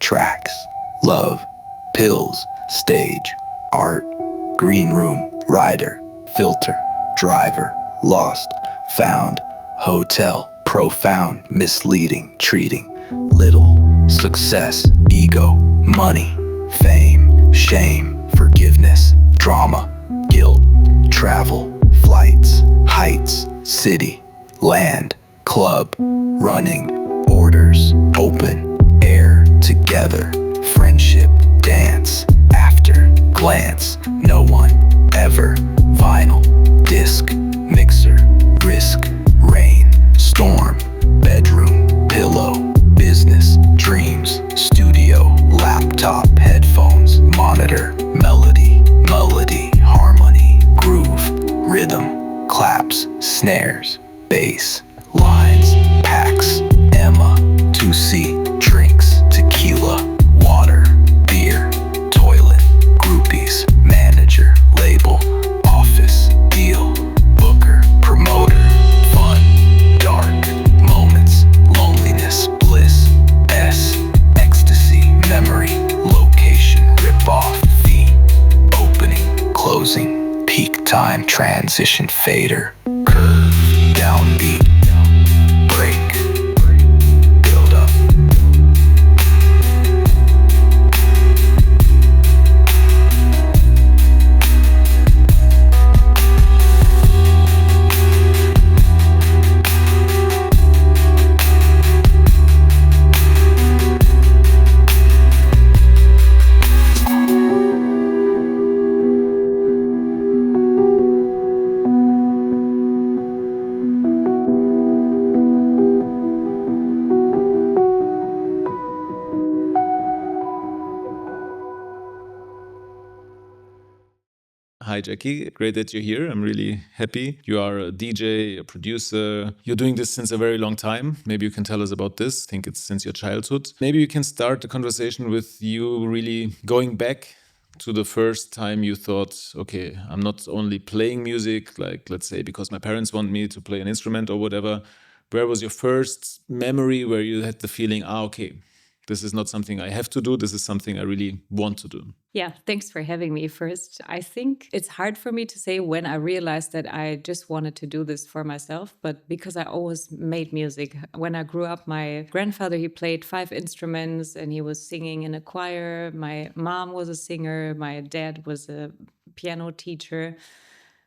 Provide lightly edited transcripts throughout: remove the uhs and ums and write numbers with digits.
tracks, love, pills, stage, art, green room, rider, filter, driver, lost, found, hotel, profound, misleading, treating, little, success, ego, money, fame, shame, forgiveness, drama, guilt, travel, flights, heights, city, land, club, running, orders, open, air, together, friendship, dance, after, glance, no one, ever, vinyl, disc, mixer, risk, rain, storm, bedroom, pillow, business, dreams, studio, laptop, headphones, monitor, melody, harmony, groove, rhythm, claps, snares, bass, lines, packs, Emma, 2C, drinks, tequila, water, beer, toilet, groupies, manager, label, office, deal, booker, promoter, fun, dark, moments, loneliness, bliss, S, ecstasy, memory, location, rip-off, theme, opening, closing, peak time, transition, fader, curve, downbeat, break, build up. Hi, Jackie. Great that you're here. I'm really happy. You are a DJ, a producer. You're doing this since a very long time. Maybe you can tell us about this. I think it's since your childhood. Maybe you can start the conversation with you really going back to the first time you thought, okay, I'm not only playing music, like let's say because my parents want me to play an instrument or whatever. Where was your first memory where you had the feeling, okay, this is not something I have to do. This is something I really want to do. Yeah, thanks for having me first. I think it's hard for me to say when I realized that I just wanted to do this for myself, but because I always made music. When I grew up, my grandfather, he played 5 instruments and he was singing in a choir. My mom was a singer. My dad was a piano teacher.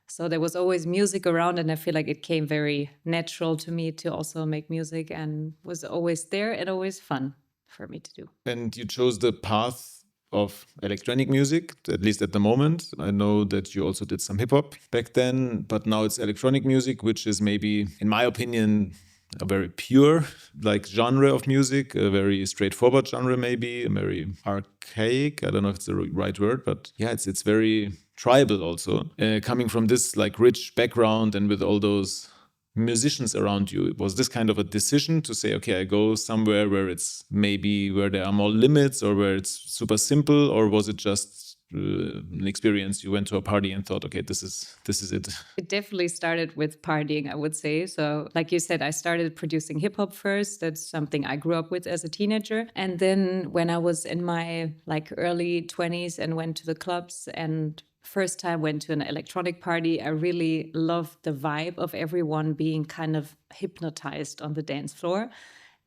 So there was always music around, and I feel like it came very natural to me to also make music and was always there and always fun for me to do. And you chose the path of electronic music, at least at the moment. I know that you also did some hip hop back then, but now it's electronic music, which is maybe, in my opinion, a very pure like genre of music, a very straightforward genre, maybe a very archaic. I don't know if it's the right word, but yeah, it's very tribal also. Coming from this like rich background and with all those musicians around you, was this kind of a decision to say, okay, I go somewhere where it's maybe where there are more limits or where it's super simple, or was it just an experience? You went to a party and thought, okay, this is it. It definitely started with partying, I would say. So like you said, I started producing hip hop first. That's something I grew up with as a teenager. And then when I was in my like early 20s and went to the clubs and first time went to an electronic party, I really loved the vibe of everyone being kind of hypnotized on the dance floor.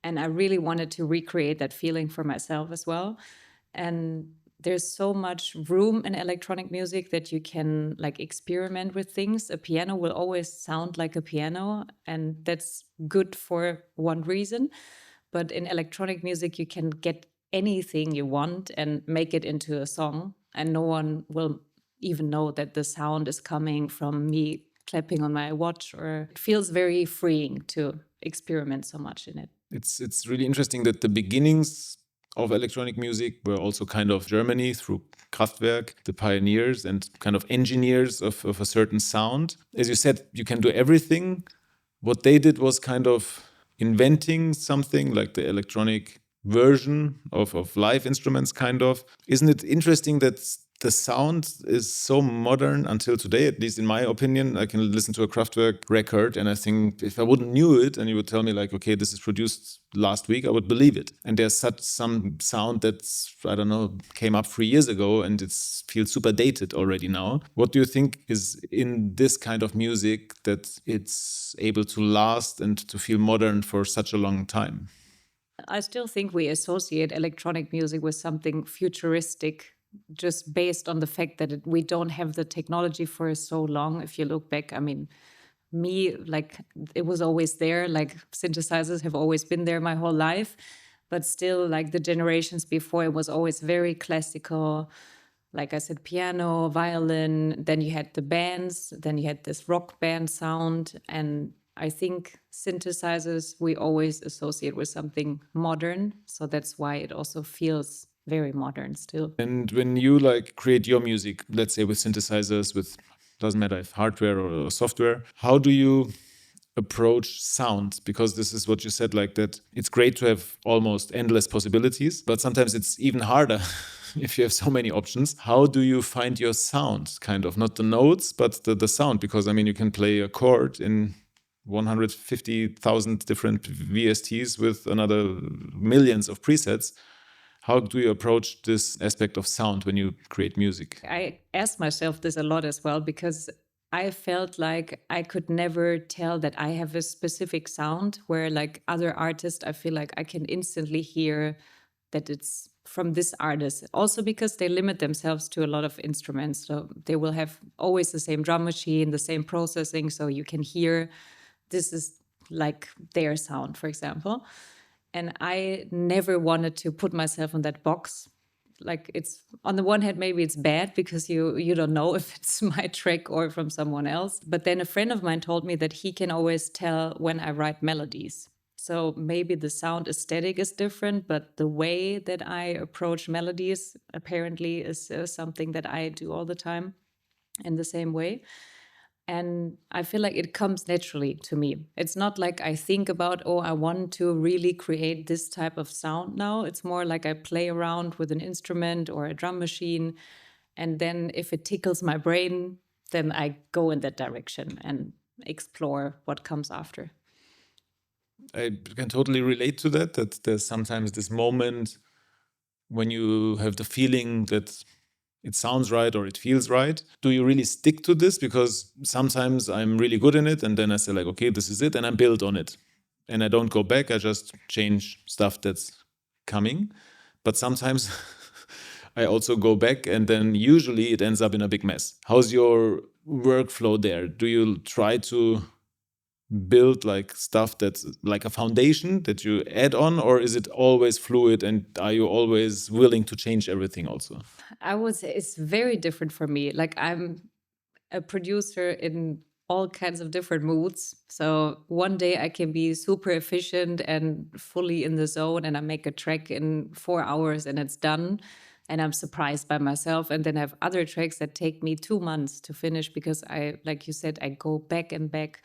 And I really wanted to recreate that feeling for myself as well. And there's so much room in electronic music that you can like experiment with things. A piano will always sound like a piano, and that's good for one reason. But in electronic music, you can get anything you want and make it into a song, and no one will even know that the sound is coming from me clapping on my watch, or it feels very freeing to experiment so much in it. It's really interesting that the beginnings of electronic music were also kind of Germany through Kraftwerk, the pioneers and kind of engineers of a certain sound. As you said, you can do everything. What they did was kind of inventing something like the electronic version of live instruments, kind of. Isn't it interesting that the sound is so modern until today, at least in my opinion. I can listen to a Kraftwerk record and I think if I wouldn't knew it and you would tell me like, okay, this is produced last week, I would believe it. And there's such some sound that's, I don't know, came up 3 years ago and it feels super dated already now. What do you think is in this kind of music that it's able to last and to feel modern for such a long time? I still think we associate electronic music with something futuristic, just based on the fact that we don't have the technology for so long. If you look back, I mean, like it was always there, like synthesizers have always been there my whole life, but still like the generations before, it was always very classical. Like I said, piano, violin, then you had the bands, then you had this rock band sound. And I think synthesizers we always associate with something modern. So that's why it also feels very modern still. And when you like create your music, let's say with synthesizers, with doesn't matter if hardware or software, how do you approach sound? Because this is what you said, like that it's great to have almost endless possibilities, but sometimes it's even harder if you have so many options. How do you find your sound, kind of not the notes but the sound? Because I mean you can play a chord in 150,000 different VSTs with another millions of presets. How do you approach this aspect of sound when you create music? I asked myself this a lot as well, because I felt like I could never tell that I have a specific sound, where like other artists, I feel like I can instantly hear that it's from this artist. Also because they limit themselves to a lot of instruments. So they will have always the same drum machine, the same processing. So you can hear this is like their sound, for example. And I never wanted to put myself in that box. Like it's on the one hand, maybe it's bad because you don't know if it's my track or from someone else. But then a friend of mine told me that he can always tell when I write melodies. So maybe the sound aesthetic is different, but the way that I approach melodies apparently is something that I do all the time in the same way. And I feel like it comes naturally to me. It's not like I think about, oh, I want to really create this type of sound now. It's more like I play around with an instrument or a drum machine. And then if it tickles my brain, then I go in that direction and explore what comes after. I can totally relate to that, that there's sometimes this moment when you have the feeling that it sounds right or it feels right. Do you really stick to this? Because sometimes I'm really good in it and then I say like, okay, this is it, and I build on it. And I don't go back, I just change stuff that's coming. But sometimes I also go back and then usually it ends up in a big mess. How's your workflow there? Do you try to build like stuff that's like a foundation that you add on, or is it always fluid and are you always willing to change everything also? I would say it's very different for me. Like I'm a producer in all kinds of different moods. So one day I can be super efficient and fully in the zone and I make a track in 4 hours and it's done. And I'm surprised by myself. And then I have other tracks that take me 2 months to finish because I, like you said, I go back and back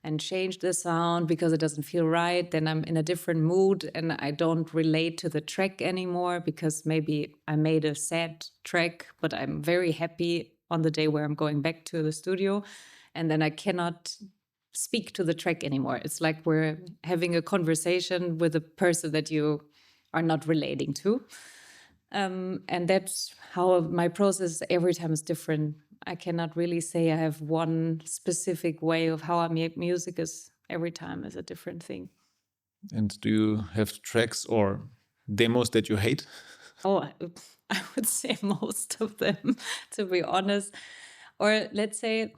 and change the sound because it doesn't feel right. Then I'm in a different mood and I don't relate to the track anymore because maybe I made a sad track, but I'm very happy on the day where I'm going back to the studio. And then I cannot speak to the track anymore. It's like we're having a conversation with a person that you are not relating to. And that's how my process every time is different. I cannot really say I have one specific way of how I make music, is every time is a different thing. And do you have tracks or demos that you hate? Oh, I would say most of them, to be honest. Or let's say,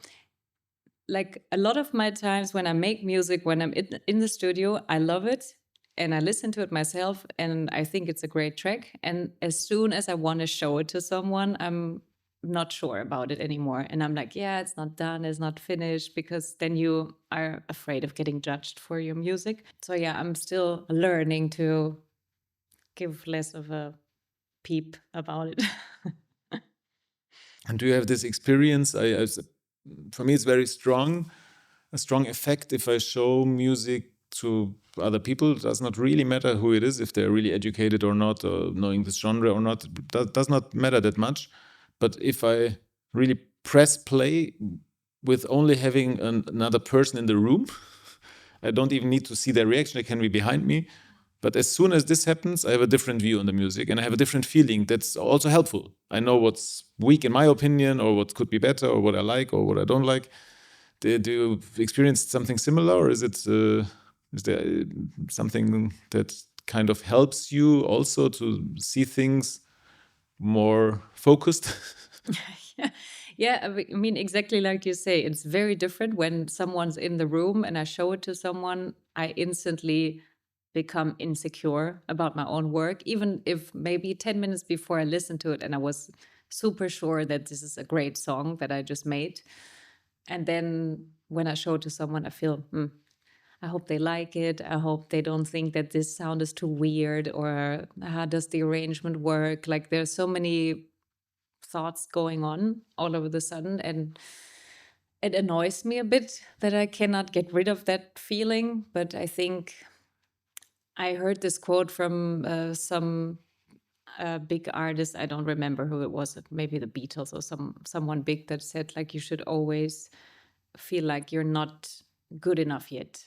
like a lot of my times when I make music, when I'm in the studio, I love it and I listen to it myself and I think it's a great track. And as soon as I want to show it to someone, I'm not sure about it anymore. And I'm like, yeah, it's not done, it's not finished, because then you are afraid of getting judged for your music. So yeah, I'm still learning to give less of a peep about it. And do you have this experience? For me, it's very strong, a strong effect if I show music to other people. It does not really matter who it is, if they're really educated or not, or knowing this genre or not. It does not matter that much. But if I really press play with only having another person in the room, I don't even need to see their reaction. They can be behind me. But as soon as this happens, I have a different view on the music and I have a different feeling. That's also helpful. I know what's weak in my opinion, or what could be better, or what I like or what I don't like. Do you experience something similar, or is there something that kind of helps you also to see things more focused? Yeah, I mean, exactly like you say, it's very different when someone's in the room and I show it to someone. I instantly become insecure about my own work, even if maybe 10 minutes before I listened to it and I was super sure that this is a great song that I just made. And then when I show it to someone, I feel, I hope they like it. I hope they don't think that this sound is too weird, or how does the arrangement work? Like there's so many thoughts going on all of a sudden, and it annoys me a bit that I cannot get rid of that feeling. But I think I heard this quote from some big artist. I don't remember who it was, maybe the Beatles or someone big, that said like you should always feel like you're not good enough yet,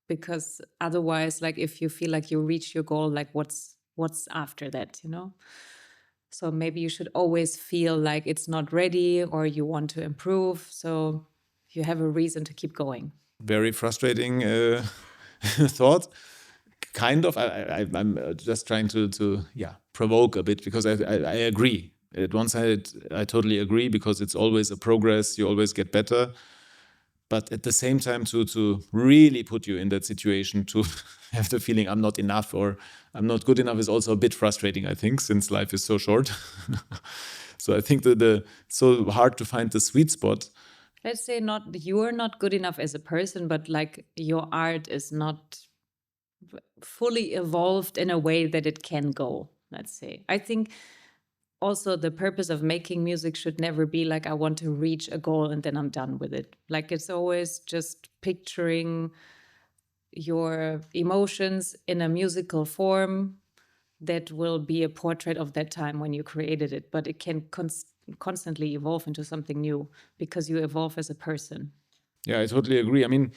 because otherwise, like if you feel like you reach your goal, like what's after that, you know? So maybe you should always feel like it's not ready or you want to improve, so you have a reason to keep going. Very frustrating thought. Kind of. I'm just trying to provoke a bit, because I agree. At one side, I totally agree, because it's always a progress. You always get better. But at the same time, to really put you in that situation, to have the feeling I'm not enough or I'm not good enough, is also a bit frustrating, I think, since life is so short. So I think that it's so hard to find the sweet spot. Let's say not you're not good enough as a person, but like your art is not fully evolved in a way that it can go, let's say. I think also the purpose of making music should never be like I want to reach a goal and then I'm done with it. Like it's always just picturing your emotions in a musical form that will be a portrait of that time when you created it, but it can constantly evolve into something new because you evolve as a person. Yeah, I totally agree. I mean,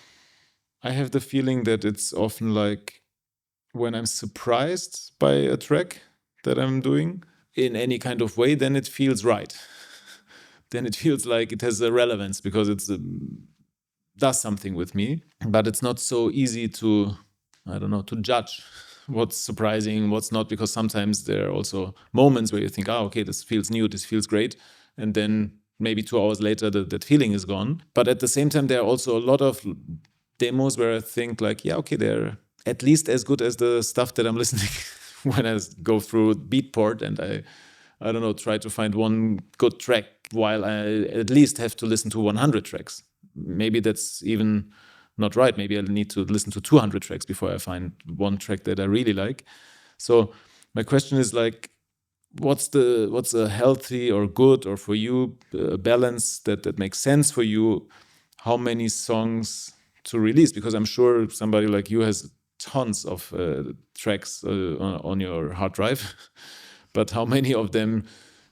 I have the feeling that it's often like when I'm surprised by a track that I'm doing in any kind of way, then it feels right. Then it feels like it has a relevance, because it does something with me. But it's not so easy to, I don't know, to judge what's surprising, what's not, because sometimes there are also moments where you think, oh, okay, this feels new, this feels great. And then maybe 2 hours later, that feeling is gone. But at the same time, there are also a lot of demos where I think like, yeah, okay, they're at least as good as the stuff that I'm listening when I go through Beatport and I don't know, try to find one good track while I at least have to listen to 100 tracks. Maybe that's even not right. Maybe I'll need to listen to 200 tracks before I find one track that I really like. So my question is like, what's a healthy or good, or for you, balance that makes sense for you? How many songs to release? Because I'm sure somebody like you has tons of tracks on your hard drive, but how many of them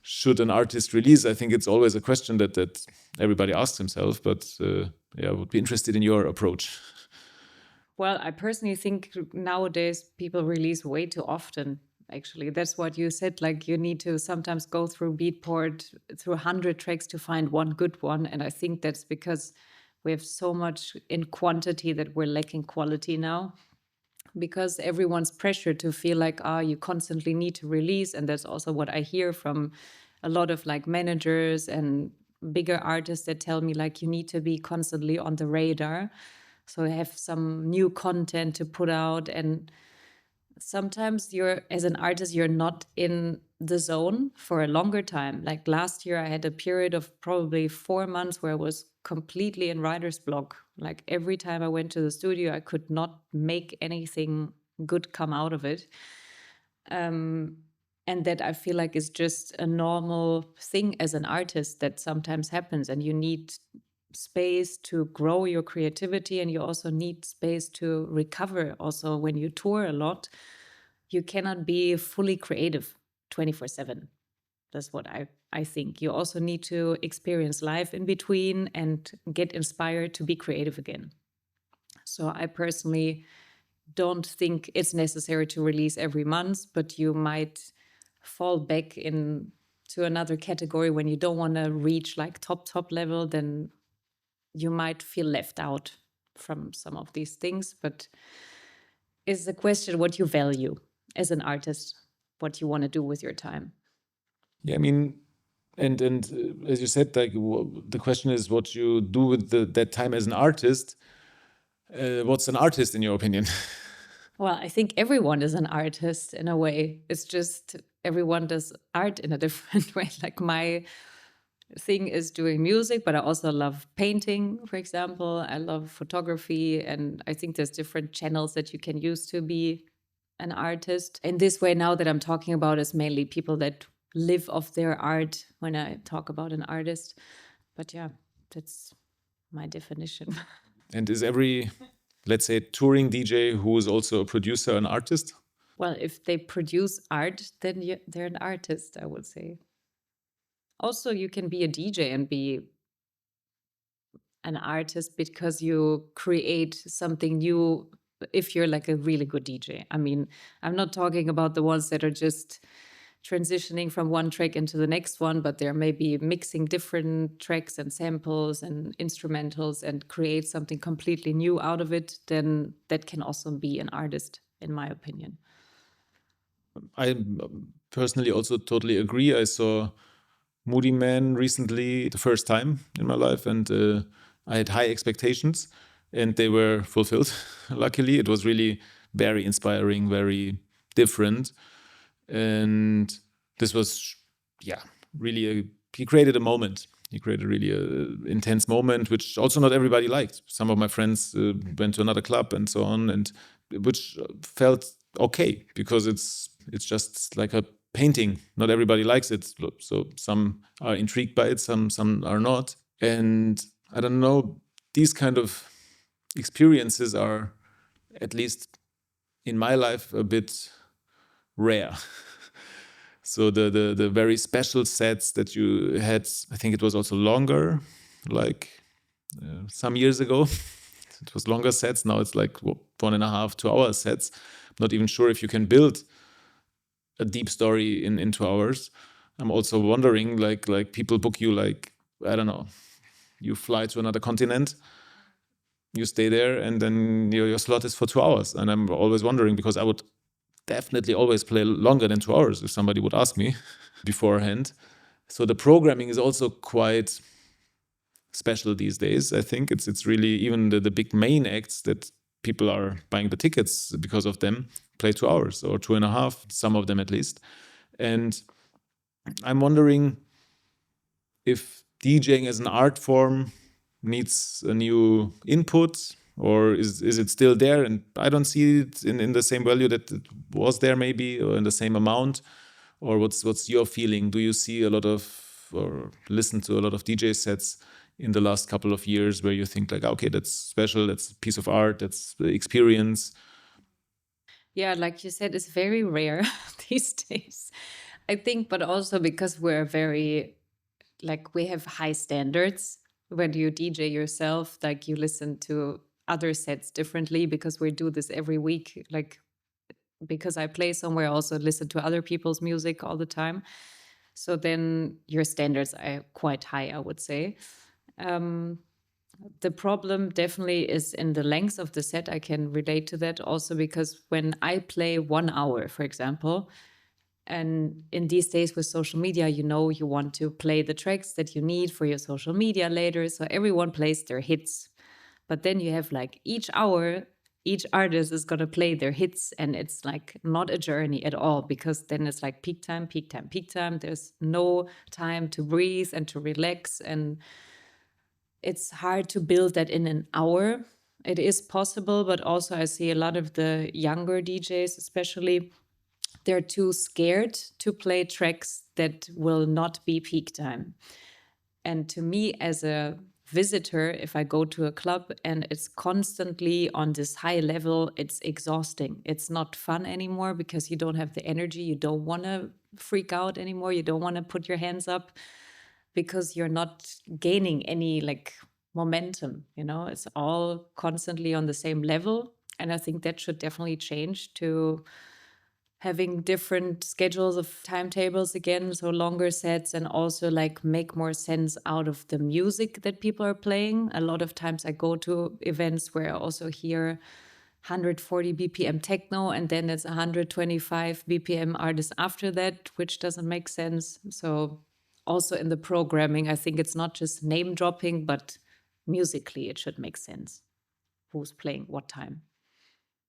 should an artist release? I think it's always a question that everybody asks himself, but I would be interested in your approach. Well, I personally think nowadays people release way too often. Actually, that's what you said. Like you need to sometimes go through Beatport through 100 tracks to find one good one. And I think that's because we have so much in quantity that we're lacking quality now. Because everyone's pressured to feel like, you constantly need to release. And that's also what I hear from a lot of like managers and bigger artists that tell me like you need to be constantly on the radar. So have some new content to put out. And sometimes as an artist, you're not in the zone for a longer time. Like last year, I had a period of probably 4 months where I was completely in writer's block. Like every time I went to the studio, I could not make anything good come out of it. And that I feel like is just a normal thing as an artist that sometimes happens, and you need space to grow your creativity, and you also need space to recover. Also, when you tour a lot, you cannot be fully creative 24/7. That's what I think. You also need to experience life in between and get inspired to be creative again. So I personally don't think it's necessary to release every month, but you might fall back in to another category when you don't want to reach like top level, then you might feel left out from some of these things. But it's the question what you value as an artist, what you want to do with your time. Yeah, I mean, and as you said, like the question is what you do with that time as an artist. What's an artist in your opinion? Well, I think everyone is an artist in a way. It's just everyone does art in a different way. Like my thing is doing music, but I also love painting, for example. I love photography, and I think there's different channels that you can use to be an artist. In this way, now that I'm talking about is mainly people that live off their art when I talk about an artist. But yeah, that's my definition. And is every, let's say, touring DJ who is also a producer an artist? Well, if they produce art, then they're an artist, I would say. Also, you can be a DJ and be an artist because you create something new if you're like a really good DJ. I mean, I'm not talking about the ones that are just transitioning from one track into the next one, but they're maybe mixing different tracks and samples and instrumentals and create something completely new out of it. Then that can also be an artist, in my opinion. I personally also totally agree. I saw Moody Man recently, the first time in my life, and I had high expectations, and they were fulfilled. Luckily, it was really very inspiring, very different, and this was, yeah, really he created a moment. He created really a intense moment, which also not everybody liked. Some of my friends went to another club and so on, and which felt okay because it's just like a painting. Not everybody likes it, so some are intrigued by it, some are not. And I don't know, these kind of experiences are, at least in my life, a bit rare. So the very special sets that you had, I think it was also longer, like some years ago. It was longer sets. Now it's like 1.5, 2 hour sets. I'm not even sure if you can build a deep story in 2 hours. I'm also wondering, like people book you, like, I don't know, you fly to another continent, you stay there, and then your slot is for 2 hours. And I'm always wondering, because I would definitely always play longer than 2 hours if somebody would ask me beforehand. So the programming is also quite special these days. I think it's really, even the big main acts that people are buying the tickets because of them play 2 hours or 2.5, some of them at least. And I'm wondering if DJing as an art form needs a new input, or is it still there? And I don't see it in the same value that it was there, maybe, or in the same amount. Or what's your feeling? Do you see a lot of, or listen to a lot of DJ sets in the last couple of years where you think like, okay, that's special, that's a piece of art, that's the experience? Yeah, like you said, it's very rare these days, I think, but also because we're very, like, we have high standards. When you DJ yourself, like, you listen to other sets differently because we do this every week. Like, because I play somewhere, I also listen to other people's music all the time. So then your standards are quite high, I would say. The problem definitely is in the length of the set. I can relate to that also because when I play 1 hour, for example, and in these days with social media, you know, you want to play the tracks that you need for your social media later. So everyone plays their hits. But then you have like each hour, each artist is going to play their hits. And it's like not a journey at all, because then it's like peak time, peak time, peak time. There's no time to breathe and to relax. And it's hard to build that in an hour. It is possible, but also I see a lot of the younger DJs, especially, they're too scared to play tracks that will not be peak time. And to me, as a visitor, if I go to a club and it's constantly on this high level, it's exhausting. It's not fun anymore because you don't have the energy. You don't want to freak out anymore. You don't want to put your hands up because you're not gaining any like momentum, it's all constantly on the same level. And I think that should definitely change to having different schedules of timetables again, so longer sets, and also like make more sense out of the music that people are playing. A lot of times I go to events where I also hear 140 BPM techno, and then it's 125 BPM artists after that, which doesn't make sense. So also in the programming, I think it's not just name dropping, but musically it should make sense. Who's playing what time?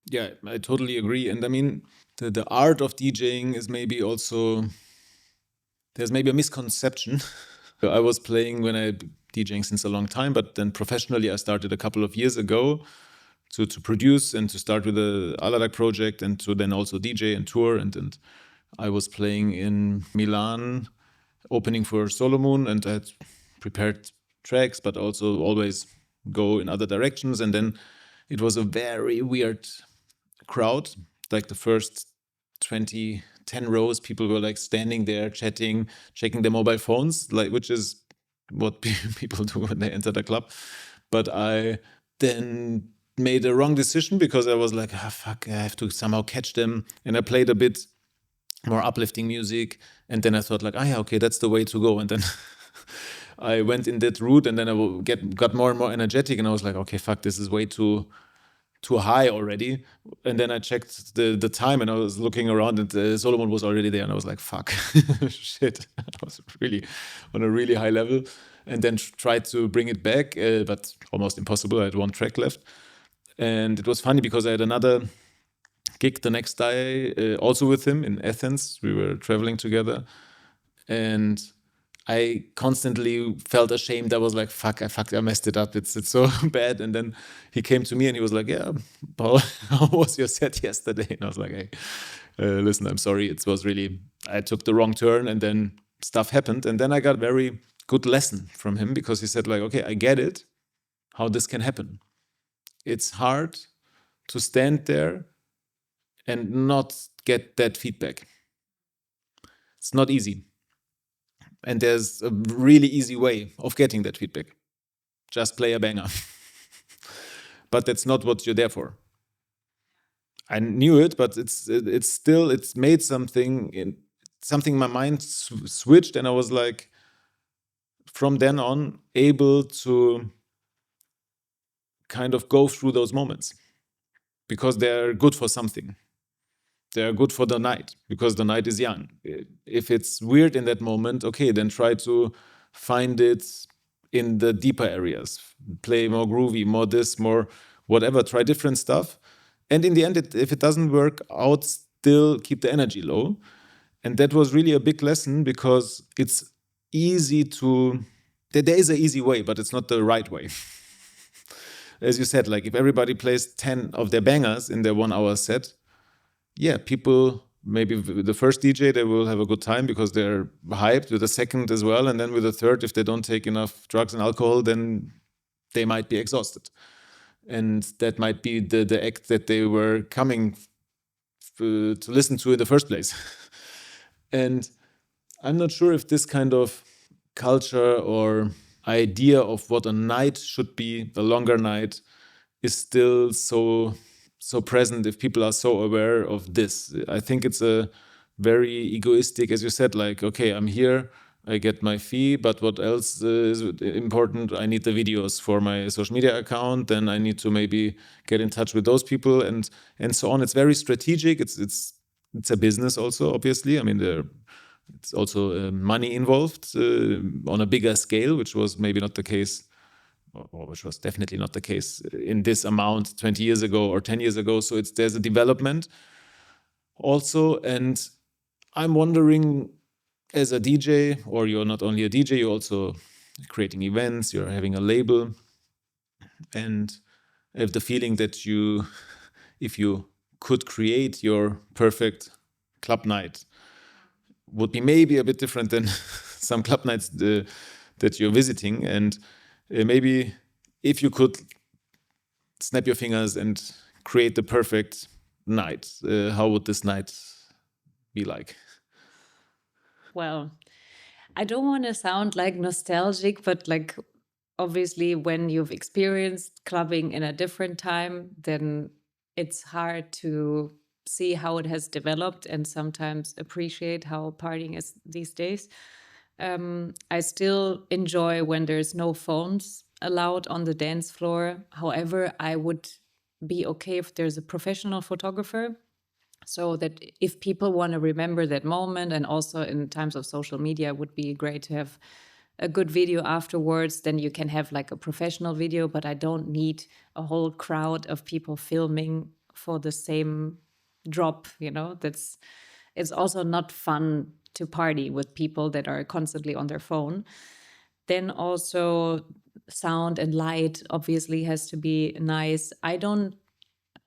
Yeah, I totally agree. And I mean, the art of DJing is maybe also, there's maybe a misconception. I was playing when I DJing since a long time, but then professionally I started a couple of years ago to produce and to start with the Aladak project and to then also DJ and tour. And I was playing in Milan, opening for Solomon, and I had prepared tracks, but also always go in other directions. And then it was a very weird crowd. Like the first 10 rows, people were like standing there, chatting, checking their mobile phones, like, which is what people do when they enter the club. But I then made a wrong decision because I was like, fuck, I have to somehow catch them. And I played a bit more uplifting music. And then I thought like, yeah, okay, that's the way to go. And then I went in that route, and then I got more and more energetic. And I was like, okay, fuck, this is way too high already. And then I checked the time, and I was looking around, and Solomon was already there, and I was like, fuck, shit. I was really on a really high level, and then tried to bring it back, but almost impossible. I had one track left. And it was funny because I had another gig the next day, also with him in Athens. We were traveling together, and I constantly felt ashamed. I was like, fuck, I messed it up. It's so bad. And then he came to me and he was like, yeah, Paul, how was your set yesterday? And I was like, hey, listen, I'm sorry. It was really, I took the wrong turn, and then stuff happened. And then I got a very good lesson from him because he said like, okay, I get it, how this can happen. It's hard to stand there and not get that feedback. It's not easy. And there's a really easy way of getting that feedback. Just play a banger. But that's not what you're there for. I knew it, but it's made something in my mind switched, and I was like, from then on, able to kind of go through those moments because they're good for something. They're good for the night because the night is young. If it's weird in that moment, okay, then try to find it in the deeper areas. Play more groovy, more this, more whatever. Try different stuff. And in the end, if it doesn't work out, still keep the energy low. And that was really a big lesson because it's easy to... There is an easy way, but it's not the right way. As you said, like if everybody plays 10 of their bangers in their 1 hour set, yeah, people, maybe the first DJ, they will have a good time because they're hyped, with the second as well. And then with the third, if they don't take enough drugs and alcohol, then they might be exhausted. And that might be the act that they were coming to listen to in the first place. And I'm not sure if this kind of culture or idea of what a night should be, a longer night, is still so present if people are so aware of this. I think it's a very egoistic, as you said, like, okay, I'm here, I get my fee, but what else is important? I need the videos for my social media account, then I need to maybe get in touch with those people and so on. It's very strategic. It's a business also, obviously. I mean, it's also money involved on a bigger scale, which was maybe not the case, or which was definitely not the case in this amount 20 years ago or 10 years ago. So there's a development also. And I'm wondering, as a DJ, or you're not only a DJ, you're also creating events, you're having a label, and I have the feeling that if you could create your perfect club night, would be maybe a bit different than some club nights that you're visiting. And Maybe if you could snap your fingers and create the perfect night, how would this night be like? Well, I don't want to sound like nostalgic, but like obviously when you've experienced clubbing in a different time, then it's hard to see how it has developed and sometimes appreciate how partying is these days. I still enjoy when there's no phones allowed on the dance floor. However, I would be okay if there's a professional photographer, so that if people want to remember that moment, and also in times of social media, it would be great to have a good video afterwards. Then you can have like a professional video, but I don't need a whole crowd of people filming for the same drop. That's it's also not fun to party with people that are constantly on their phone. Then also sound and light obviously has to be nice. I don't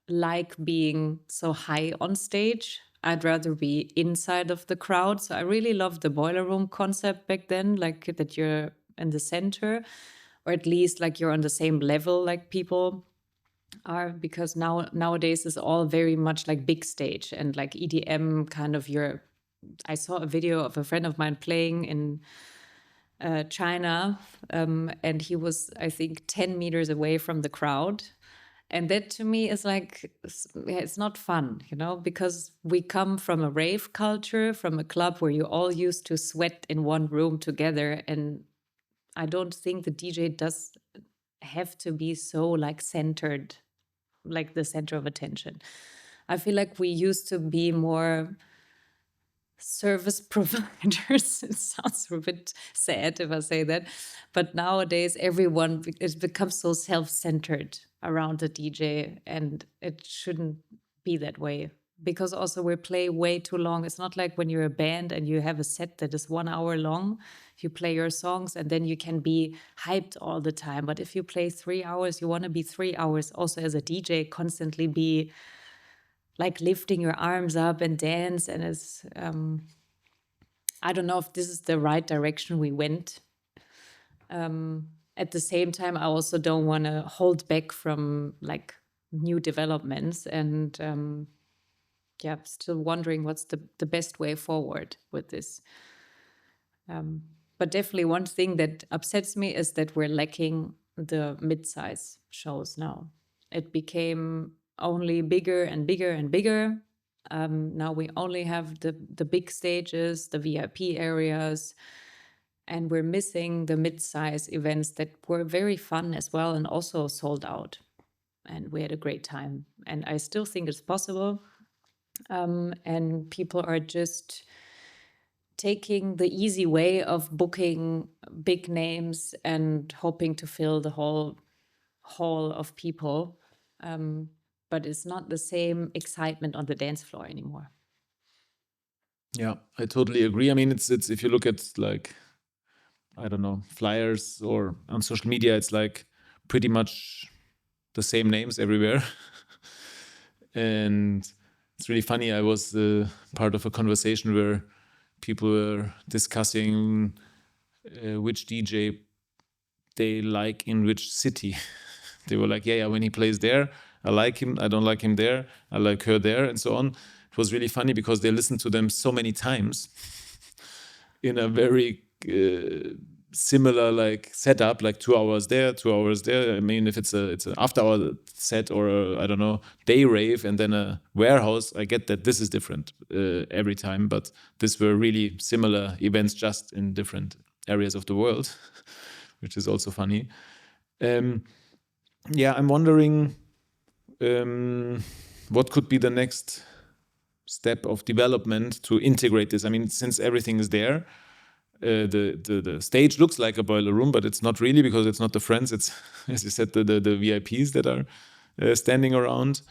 like being so high on stage. I'd rather be inside of the crowd. So I really loved the boiler room concept back then, like that you're in the center, or at least like you're on the same level like people are, because nowadays is all very much like big stage and like EDM kind of your. I saw a video of a friend of mine playing in China, and he was, I think, 10 meters away from the crowd. And that to me is like, it's not fun, because we come from a rave culture, from a club where you all used to sweat in one room together. And I don't think the DJ does have to be so like centered, like the center of attention. I feel like we used to be more service providers. It sounds a bit sad if I say that, but nowadays everyone it becomes so self-centered around the DJ, and it shouldn't be that way, because also we play way too long. It's not like when you're a band and you have a set that is 1 hour long. You play your songs and then you can be hyped all the time. But if you play 3 hours, you want to be 3 hours also as a DJ, constantly be like lifting your arms up and dance. And it's I don't know if this is the right direction we went. At the same time, I also don't want to hold back from like new developments, and yeah, still wondering what's the best way forward with this. But definitely one thing that upsets me is that we're lacking the mid-size shows now. It became only bigger and bigger and bigger. Now we only have the big stages, the VIP areas, and we're missing the mid-size events that were very fun as well and also sold out. And we had a great time. And I still think it's possible. And people are just taking the easy way of booking big names and hoping to fill the whole hall of people. But it's not the same excitement on the dance floor anymore. Yeah, I totally agree. I mean, it's if you look at like, I don't know, flyers or on social media, it's like pretty much the same names everywhere. And it's really funny. I was part of a conversation where people were discussing which DJ they like in which city. They were like, yeah, when he plays there, I like him. I don't like him there. I like her there, and so on. It was really funny because they listened to them so many times in a very similar like setup, like 2 hours there, 2 hours there. I mean, if it's an after hour set or I don't know, day rave and then a warehouse, I get that this is different every time, but these were really similar events, just in different areas of the world, which is also funny. Yeah, I'm wondering what could be the next step of development to integrate this. I mean, since everything is there, the stage looks like a boiler room, but it's not really, because it's not the friends. It's, as you said, the VIPs that are standing around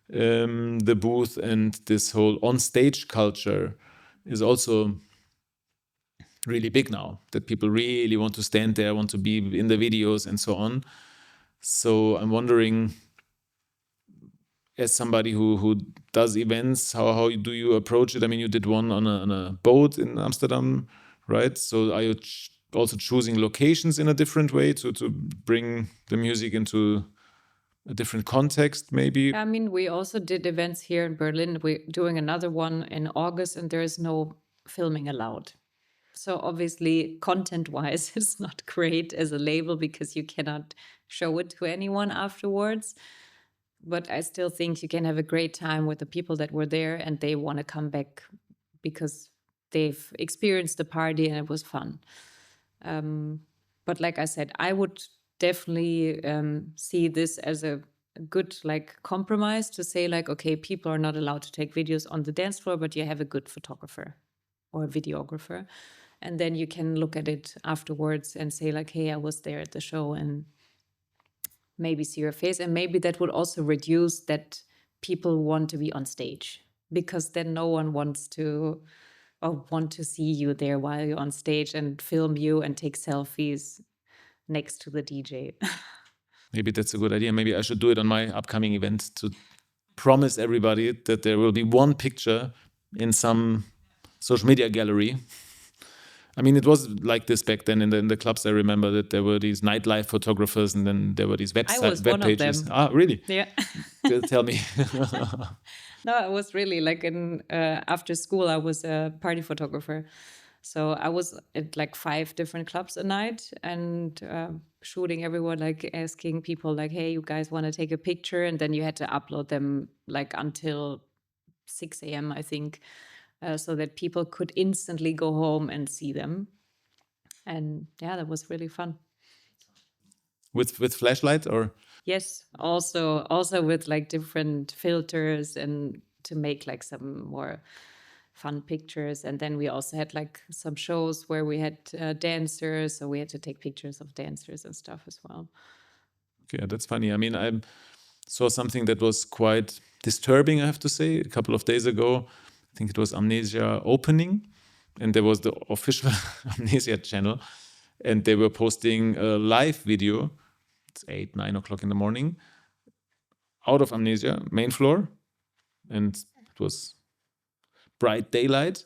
the booth, and this whole on-stage culture is also really big now, that people really want to stand there, want to be in the videos and so on. So I'm wondering, as somebody who does events, how do you approach it? I mean, you did one on a boat in Amsterdam, right? So are you also choosing locations in a different way to bring the music into a different context, maybe. I mean, we also did events here in Berlin. We're doing another one in August, and there is no filming allowed. So obviously, content-wise, it's not great as a label because you cannot show it to anyone afterwards. But I still think you can have a great time with the people that were there, and they want to come back because they've experienced the party and it was fun. But like I said, I would definitely see this as a good like compromise to say like, okay, people are not allowed to take videos on the dance floor, but you have a good photographer or a videographer. And then you can look at it afterwards and say like, hey, I was there at the show, and maybe see your face. And maybe that would also reduce that people want to be on stage, because then no one wants to or want to see you there while you're on stage and film you and take selfies next to the DJ. Maybe that's a good idea. Maybe I should do it on my upcoming event to promise everybody that there will be one picture in some social media gallery. I mean, it was like this back then in the clubs. I remember that there were these nightlife photographers, and then there were these I was one web pages. of them. Ah, really? Yeah. Tell me. No, I was really like in after school, I was a party photographer. So I was at like 5 different clubs a night and shooting everyone, like asking people like, hey, you guys want to take a picture? And then you had to upload them like until 6 a.m., I think, so that people could instantly go home and see them. And yeah, that was really fun. With flashlight or? Yes, also with like different filters and to make like some more fun pictures. And then we also had like some shows where we had dancers, so we had to take pictures of dancers and stuff as well. Okay, that's funny. I mean, I saw something that was quite disturbing, I have to say, a couple of days ago. I think it was Amnesia opening, and there was the official Amnesia channel, and they were posting a live video. It's 8, 9 o'clock in the morning, out of Amnesia, main floor, and it was bright daylight.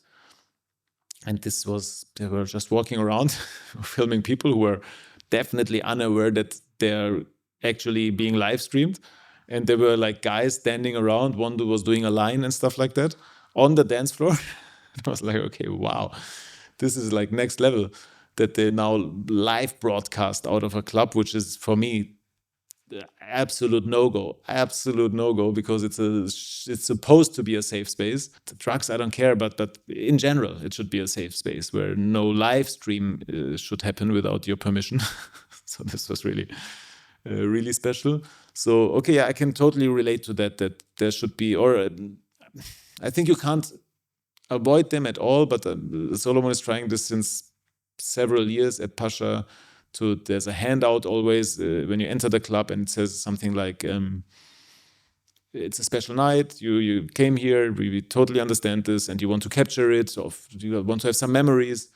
And they were just walking around, filming people who were definitely unaware that they're actually being live streamed. And there were like guys standing around, one who was doing a line and stuff like that on the dance floor. I was like, okay, wow, this is like next level, that they now live broadcast out of a club, which is for me absolute no-go, because it's supposed to be a safe space. The drugs, I don't care, but in general, it should be a safe space where no live stream should happen without your permission. So this was really, really special. So, okay, yeah, I can totally relate to that there should be, or I think you can't avoid them at all, but Solomon is trying this since several years at Pasha. There's a handout always when you enter the club, and it says something like, it's a special night, you came here, we totally understand this, and you want to capture it, or you want to have some memories,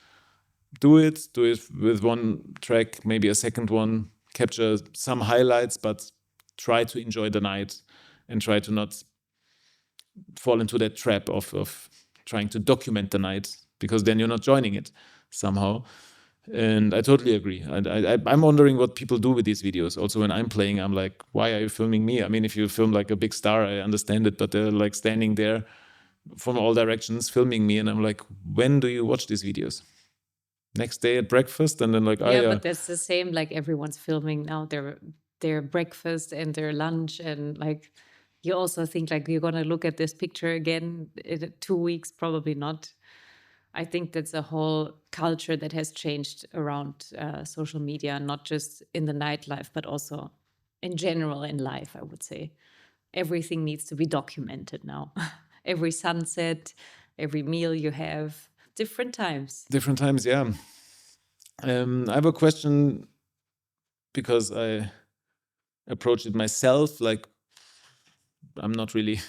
do it with one track, maybe a second one, capture some highlights, but try to enjoy the night and try to not fall into that trap of trying to document the night, because then you're not joining it somehow. And I totally agree. I'm wondering what people do with these videos. Also, when I'm playing, I'm like, why are you filming me? I mean, if you film like a big star, I understand it, but they're like standing there from all directions filming me. And I'm like, when do you watch these videos? Next day at breakfast? And then like, yeah, but that's the same, like everyone's filming now their breakfast and their lunch. And like, you also think like you're going to look at this picture again in 2 weeks, probably not. I think that's a whole culture that has changed around social media, not just in the nightlife, but also in general in life, I would say. Everything needs to be documented now. Every sunset, every meal you have, different times. Different times, yeah. I have a question, because I approached it myself. Like, I'm not really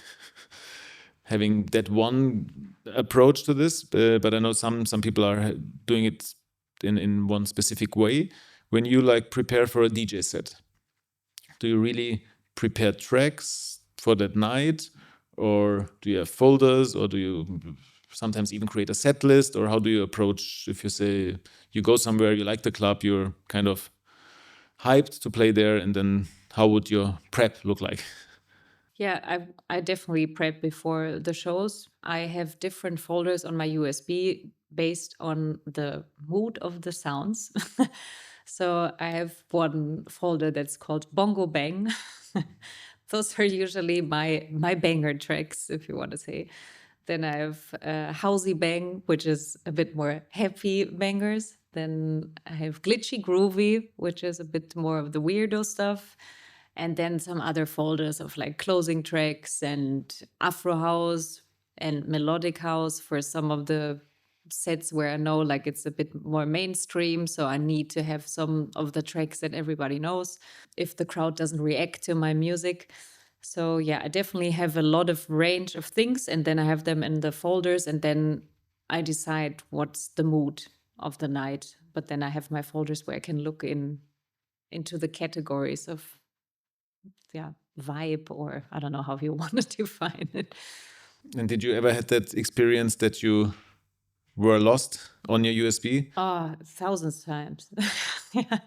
having that one approach to this, but I know some people are doing it in one specific way. When you like prepare for a DJ set, do you really prepare tracks for that night, or do you have folders, or do you sometimes even create a set list, or how do you approach if you say you go somewhere, you like the club, you're kind of hyped to play there, and then how would your prep look like? Yeah, I definitely prep before the shows. I have different folders on my USB based on the mood of the sounds. So I have one folder that's called Bongo Bang. Those are usually my banger tracks, if you want to say. Then I have Housey Bang, which is a bit more happy bangers. Then I have Glitchy Groovy, which is a bit more of the weirdo stuff. And then some other folders of like closing tracks and Afro House and Melodic House for some of the sets where I know like it's a bit more mainstream. So I need to have some of the tracks that everybody knows if the crowd doesn't react to my music. So yeah, I definitely have a lot of range of things, and then I have them in the folders, and then I decide what's the mood of the night. But then I have my folders where I can look into the categories of vibe, or I don't know how you want to define it. And did you ever had that experience that you were lost on your USB? Thousands times. Yeah.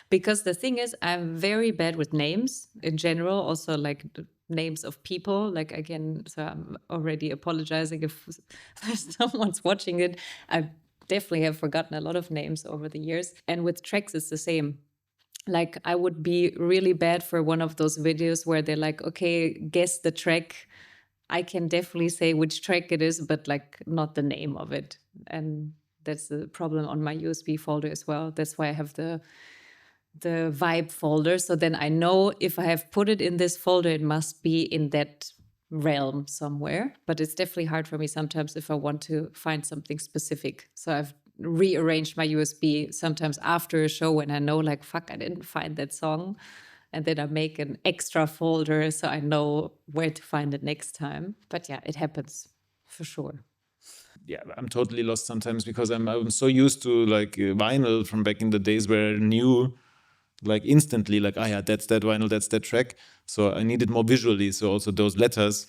Because the thing is, I'm very bad with names in general, also like the names of people. Like again, so I'm already apologizing if someone's watching it. I definitely have forgotten a lot of names over the years. And with tracks, it's the same. Like I would be really bad for one of those videos where they're like, okay, guess the track. I can definitely say which track it is, but like not the name of it. And that's the problem on my USB folder as well. That's why I have the vibe folder. So then I know if I have put it in this folder, it must be in that realm somewhere. But it's definitely hard for me sometimes if I want to find something specific. So I've rearranged my USB sometimes after a show when I know like, fuck, I didn't find that song. And then I make an extra folder so I know where to find it next time. But yeah, it happens for sure. Yeah, I'm totally lost sometimes because I'm so used to like vinyl from back in the days where I knew like instantly like, ah, yeah, that's that vinyl, that's that track. So I need it more visually. So also those letters,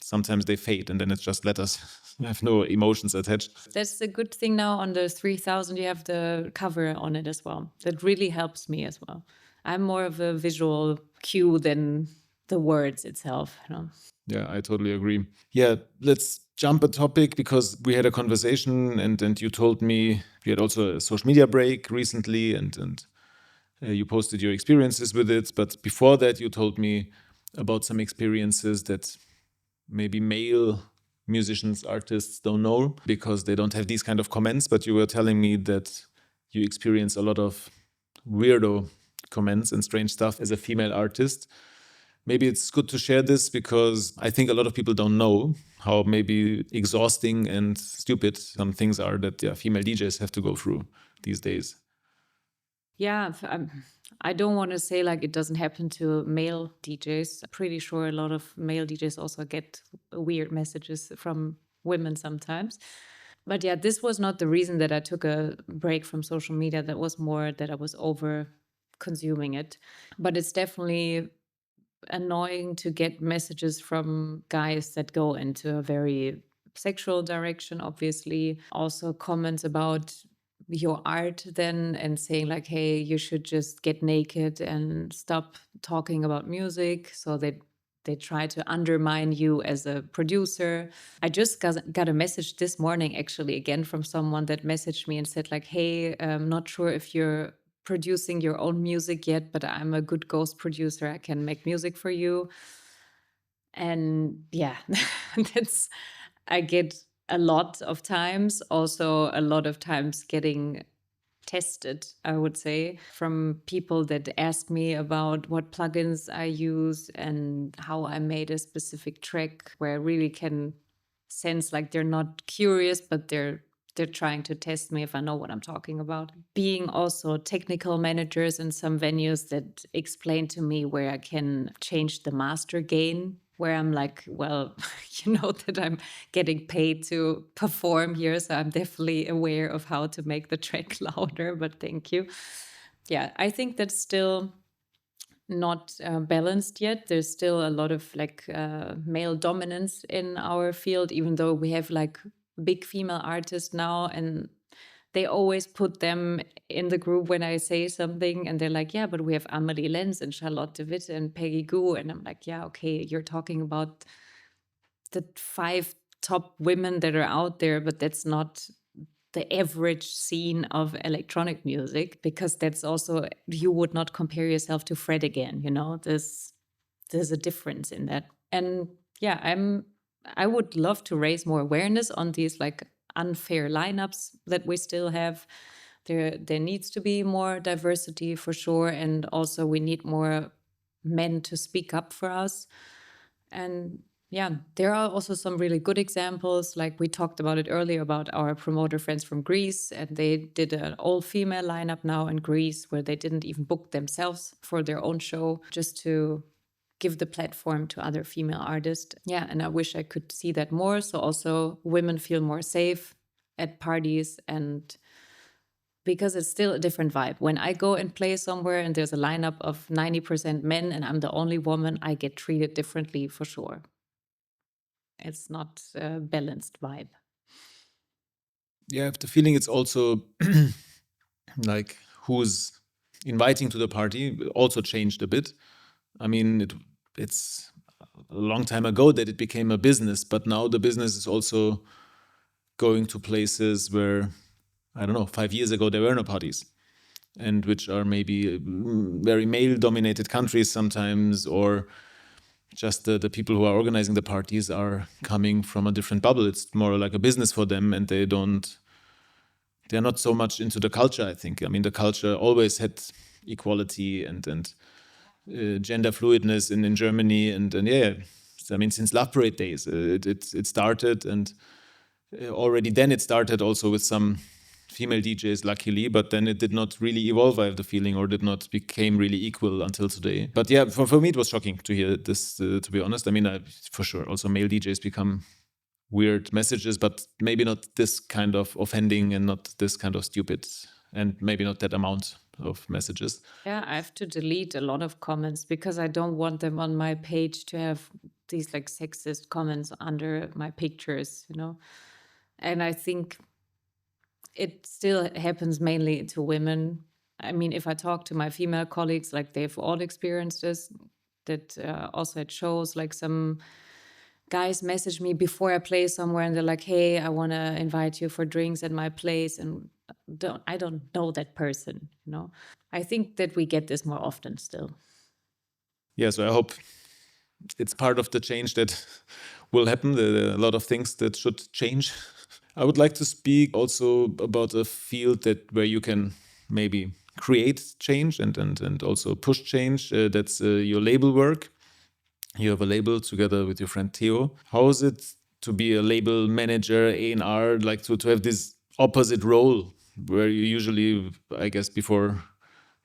sometimes they fade and then it's just letters. I have no emotions attached. That's the good thing now on the 3000, you have the cover on it as well. That really helps me as well. I'm more of a visual cue than the words itself. Yeah, I totally agree. Yeah, let's jump a topic because we had a conversation and you told me you had also a social media break recently and you posted your experiences with it. But before that, you told me about some experiences that maybe male musicians, artists don't know because they don't have these kind of comments. But you were telling me that you experience a lot of weirdo comments and strange stuff as a female artist. Maybe it's good to share this because I think a lot of people don't know how maybe exhausting and stupid some things are that female DJs have to go through these days. Yeah, I don't want to say like it doesn't happen to male DJs. I'm pretty sure a lot of male DJs also get weird messages from women sometimes. But yeah, this was not the reason that I took a break from social media. That was more that I was over consuming it. But it's definitely annoying to get messages from guys that go into a very sexual direction, obviously. Also comments about your art then and saying like, hey, you should just get naked and stop talking about music. So they try to undermine you as a producer. I just got a message this morning, actually, again from someone that messaged me and said like, hey, I'm not sure if you're producing your own music yet, but I'm a good ghost producer. I can make music for you. And yeah, that's, I get a lot of times, also a lot of times getting tested, I would say, from people that ask me about what plugins I use and how I made a specific track, where I really can sense like they're not curious, but they're trying to test me if I know what I'm talking about. Being also technical managers in some venues that explain to me where I can change the master gain, where I'm like, well, you know that I'm getting paid to perform here, so I'm definitely aware of how to make the track louder, but thank you. Yeah, I think that's still not balanced yet. There's still a lot of like male dominance in our field, even though we have like big female artists now, and they always put them in the group when I say something, and they're like, yeah, but we have Amelie Lenz and Charlotte de Witte and Peggy Gou. And I'm like, yeah, okay, you're talking about the 5 top women that are out there, but that's not the average scene of electronic music, because that's also, you would not compare yourself to Fred again, there's a difference in that. And yeah, I would love to raise more awareness on these like unfair lineups that we still have. There needs to be more diversity for sure, and also we need more men to speak up for us. And yeah, there are also some really good examples. Like we talked about it earlier about our promoter friends from Greece, and they did an all-female lineup now in Greece where they didn't even book themselves for their own show, just to give the platform to other female artists. Yeah, and I wish I could see that more. So also women feel more safe at parties, and because it's still a different vibe. When I go and play somewhere and there's a lineup of 90% men and I'm the only woman, I get treated differently for sure. It's not a balanced vibe. Yeah, I have the feeling it's also like who's inviting to the party also changed a bit. I mean, it's a long time ago that it became a business, but now the business is also going to places where, I don't know, 5 years ago there were no parties, and which are maybe very male-dominated countries sometimes, or just the people who are organizing the parties are coming from a different bubble. It's more like a business for them, and they're not so much into the culture, I think. I mean, the culture always had equality and gender fluidness in Germany, and yeah, I mean, since Love Parade days, it started, and already then it started also with some female DJs, luckily, but then it did not really evolve, I have the feeling, or did not became really equal until today. But yeah, for me, it was shocking to hear this, to be honest. I mean, for sure, also male DJs become weird messages, but maybe not this kind of offending and not this kind of stupid, and maybe not that amount of messages. Yeah, I have to delete a lot of comments because I don't want them on my page to have these like sexist comments under my pictures. And I think it still happens mainly to women. I mean, if I talk to my female colleagues, like they've all experienced this, that also at shows, like some guys message me before I play somewhere and they're like, hey, I want to invite you for drinks at my place. And I don't know that person. I think that we get this more often still. Yeah, so I hope it's part of the change that will happen. There are a lot of things that should change. I would like to speak also about a field where you can maybe create change and also push change. That's your label work. You have a label together with your friend Theo. How is it to be a label manager, A&R, like to have this opposite role where you usually, I guess, before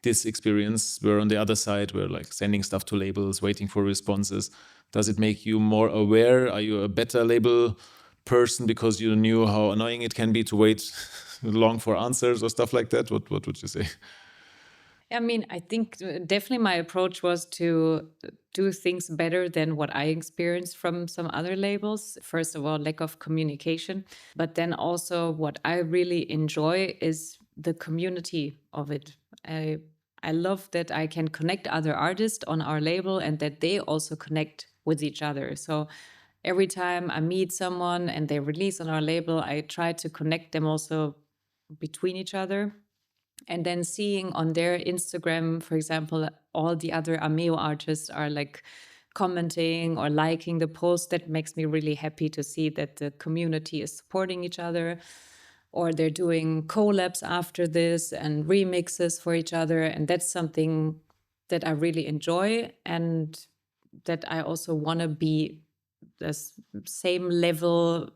this experience, were on the other side, where like sending stuff to labels, waiting for responses? Does it make you more aware? Are you a better label person because you knew how annoying it can be to wait long for answers or stuff like that? What would you say? I mean, I think definitely my approach was to do things better than what I experienced from some other labels. First of all, lack of communication. But then also what I really enjoy is the community of it. I love that I can connect other artists on our label and that they also connect with each other. So every time I meet someone and they release on our label, I try to connect them also between each other. And then seeing on their Instagram, for example, all the other Ameo artists are like commenting or liking the post, that makes me really happy to see that the community is supporting each other, or they're doing collabs after this and remixes for each other. And that's something that I really enjoy, and that I also want to be the same level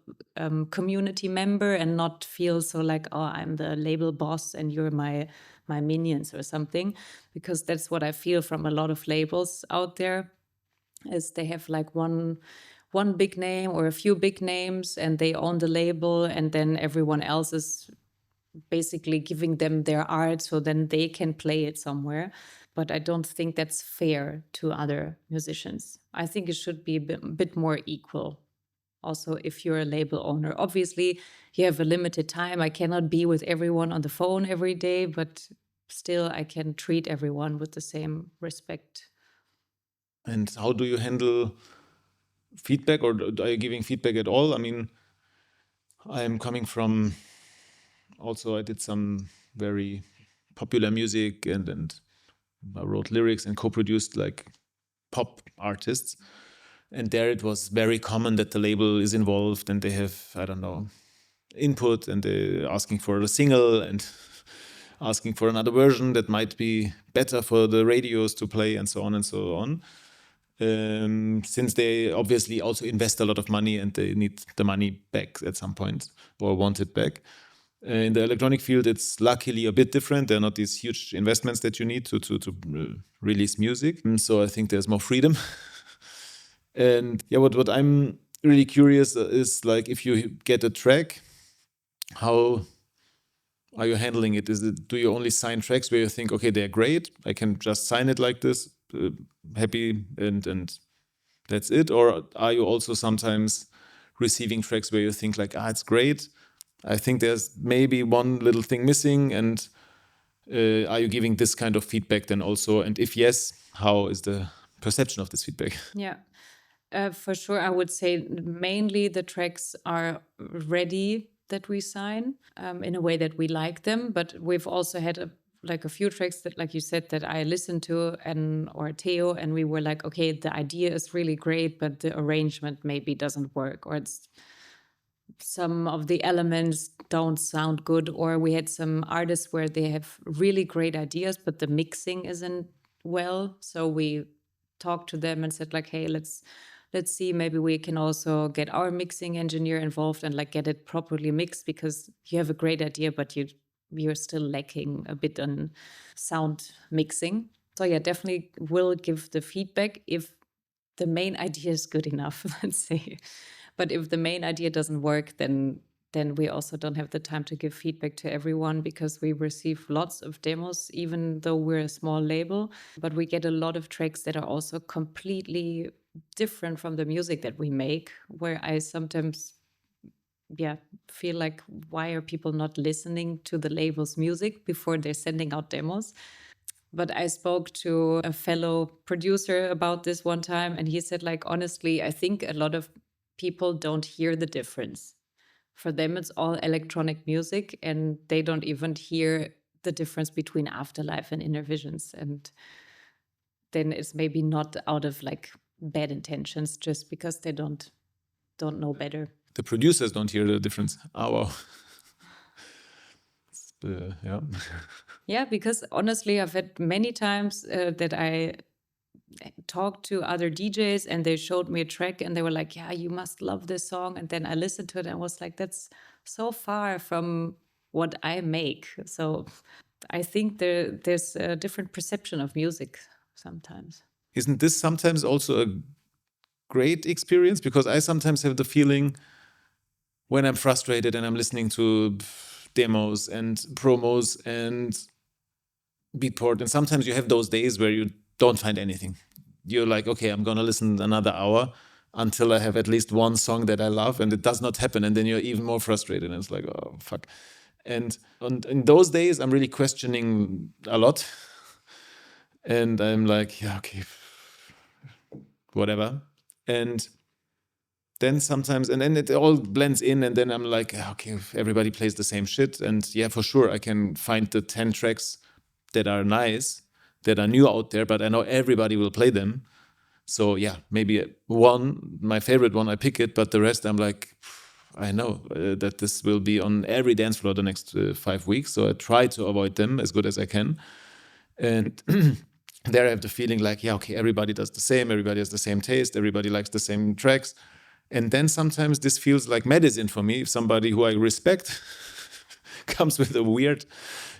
community member and not feel so like, oh, I'm the label boss and you're my minions or something, because that's what I feel from a lot of labels out there, is they have like one big name or a few big names and they own the label, and then everyone else is basically giving them their art so then they can play it somewhere. But I don't think that's fair to other musicians. I think it should be a bit more equal. Also, if you're a label owner, obviously you have a limited time. I cannot be with everyone on the phone every day, but still I can treat everyone with the same respect. And how do you handle feedback, or are you giving feedback at all? I mean, I'm coming from, also I did some very popular music, and I wrote lyrics and co-produced like pop artists. And there it was very common that the label is involved and they have, I don't know, input, and they're asking for a single and asking for another version that might be better for the radios to play, and so on and so on. Since they obviously also invest a lot of money and they need the money back at some point, or want it back. In the electronic field, it's luckily a bit different. There are not these huge investments that you need to release music. So I think there's more freedom. And yeah, what I'm really curious is, like, if you get a track, how are you handling it? Do you only sign tracks where you think, okay, they're great, I can just sign it like this, happy, and that's it? Or are you also sometimes receiving tracks where you think like, it's great, I think there's maybe one little thing missing, and are you giving this kind of feedback then also? And if yes, how is the perception of this feedback? Yeah. For sure, I would say mainly the tracks are ready that we sign in a way that we like them. But we've also had a few tracks that, like you said, that I listened to or Theo, and we were like, okay, the idea is really great, but the arrangement maybe doesn't work, or some of the elements don't sound good. Or we had some artists where they have really great ideas, but the mixing isn't well. So we talked to them and said like, hey, let's see, maybe we can also get our mixing engineer involved and like get it properly mixed, because you have a great idea, but you're still lacking a bit on sound mixing. So yeah, definitely will give the feedback if the main idea is good enough, let's say. But if the main idea doesn't work, then we also don't have the time to give feedback to everyone, because we receive lots of demos, even though we're a small label. But we get a lot of tracks that are also completely different from the music that we make, where I sometimes feel like, why are people not listening to the label's music before they're sending out demos? But I spoke to a fellow producer about this one time, and he said, like, honestly, I think a lot of people don't hear the difference. For them, it's all electronic music, and they don't even hear the difference between Afterlife and Inner Visions. And then it's maybe not out of like bad intentions, just because they don't know better. The producers don't hear the difference. Oh, wow. Yeah. Yeah, because honestly, I've had many times that I talked to other DJs and they showed me a track and they were like, yeah, you must love this song. And then I listened to it and I was like, that's so far from what I make. So I think there's a different perception of music sometimes. Isn't this sometimes also a great experience? Because I sometimes have the feeling, when I'm frustrated and I'm listening to demos and promos and Beatport, and sometimes you have those days where you don't find anything. You're like, okay, I'm gonna listen another hour until I have at least one song that I love, and it does not happen, and then you're even more frustrated, and it's like, oh fuck. And in those days, I'm really questioning a lot, and I'm like, yeah, okay, whatever. And then sometimes, and then it all blends in, and then I'm like, okay, everybody plays the same shit, and yeah, for sure, I can find the 10 tracks that are nice, that are new out there, but I know everybody will play them. So yeah, maybe my favorite one, I pick it, but the rest I'm like, I know that this will be on every dance floor the next 5 weeks, so I try to avoid them as good as I can. And there I have the feeling like, yeah, okay, everybody does the same, everybody has the same taste, everybody likes the same tracks. And then sometimes this feels like medicine for me. If somebody who I respect comes with a weird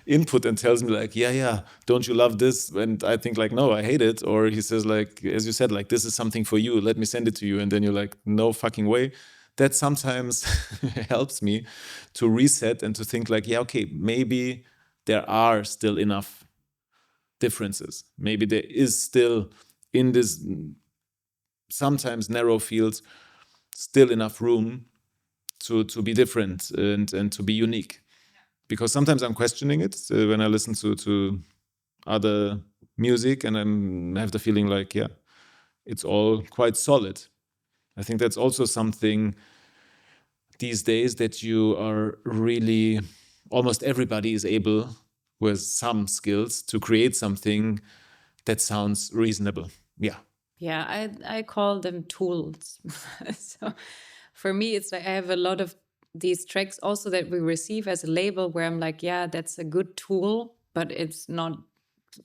input and tells me like, yeah, don't you love this? And I think like, no, I hate it. Or he says like, as you said, like, this is something for you, let me send it to you. And then you're like, no fucking way. That sometimes helps me to reset and to think like, yeah, okay, maybe there are still enough differences. Maybe there is still, in this sometimes narrow field, still enough room to be different and to be unique. Because sometimes I'm questioning it when I listen to other music, and I have the feeling like, yeah, it's all quite solid. I think that's also something these days, that you are really, almost everybody is able with some skills to create something that sounds reasonable. Yeah. Yeah, I call them tools. So for me, it's like I have a lot of these tracks also that we receive as a label where I'm like, yeah, that's a good tool, but it's not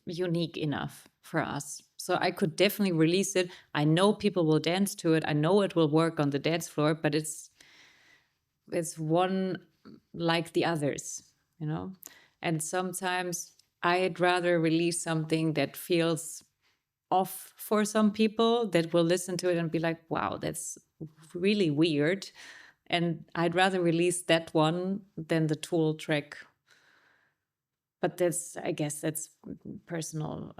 unique enough for us. So I could definitely release it. I know people will dance to it. I know it will work on the dance floor, but it's one like the others, you know? And sometimes I'd rather release something that feels off for some people, that will listen to it and be like, wow, that's really weird. And I'd rather release that one than the Tool track. But I guess that's personal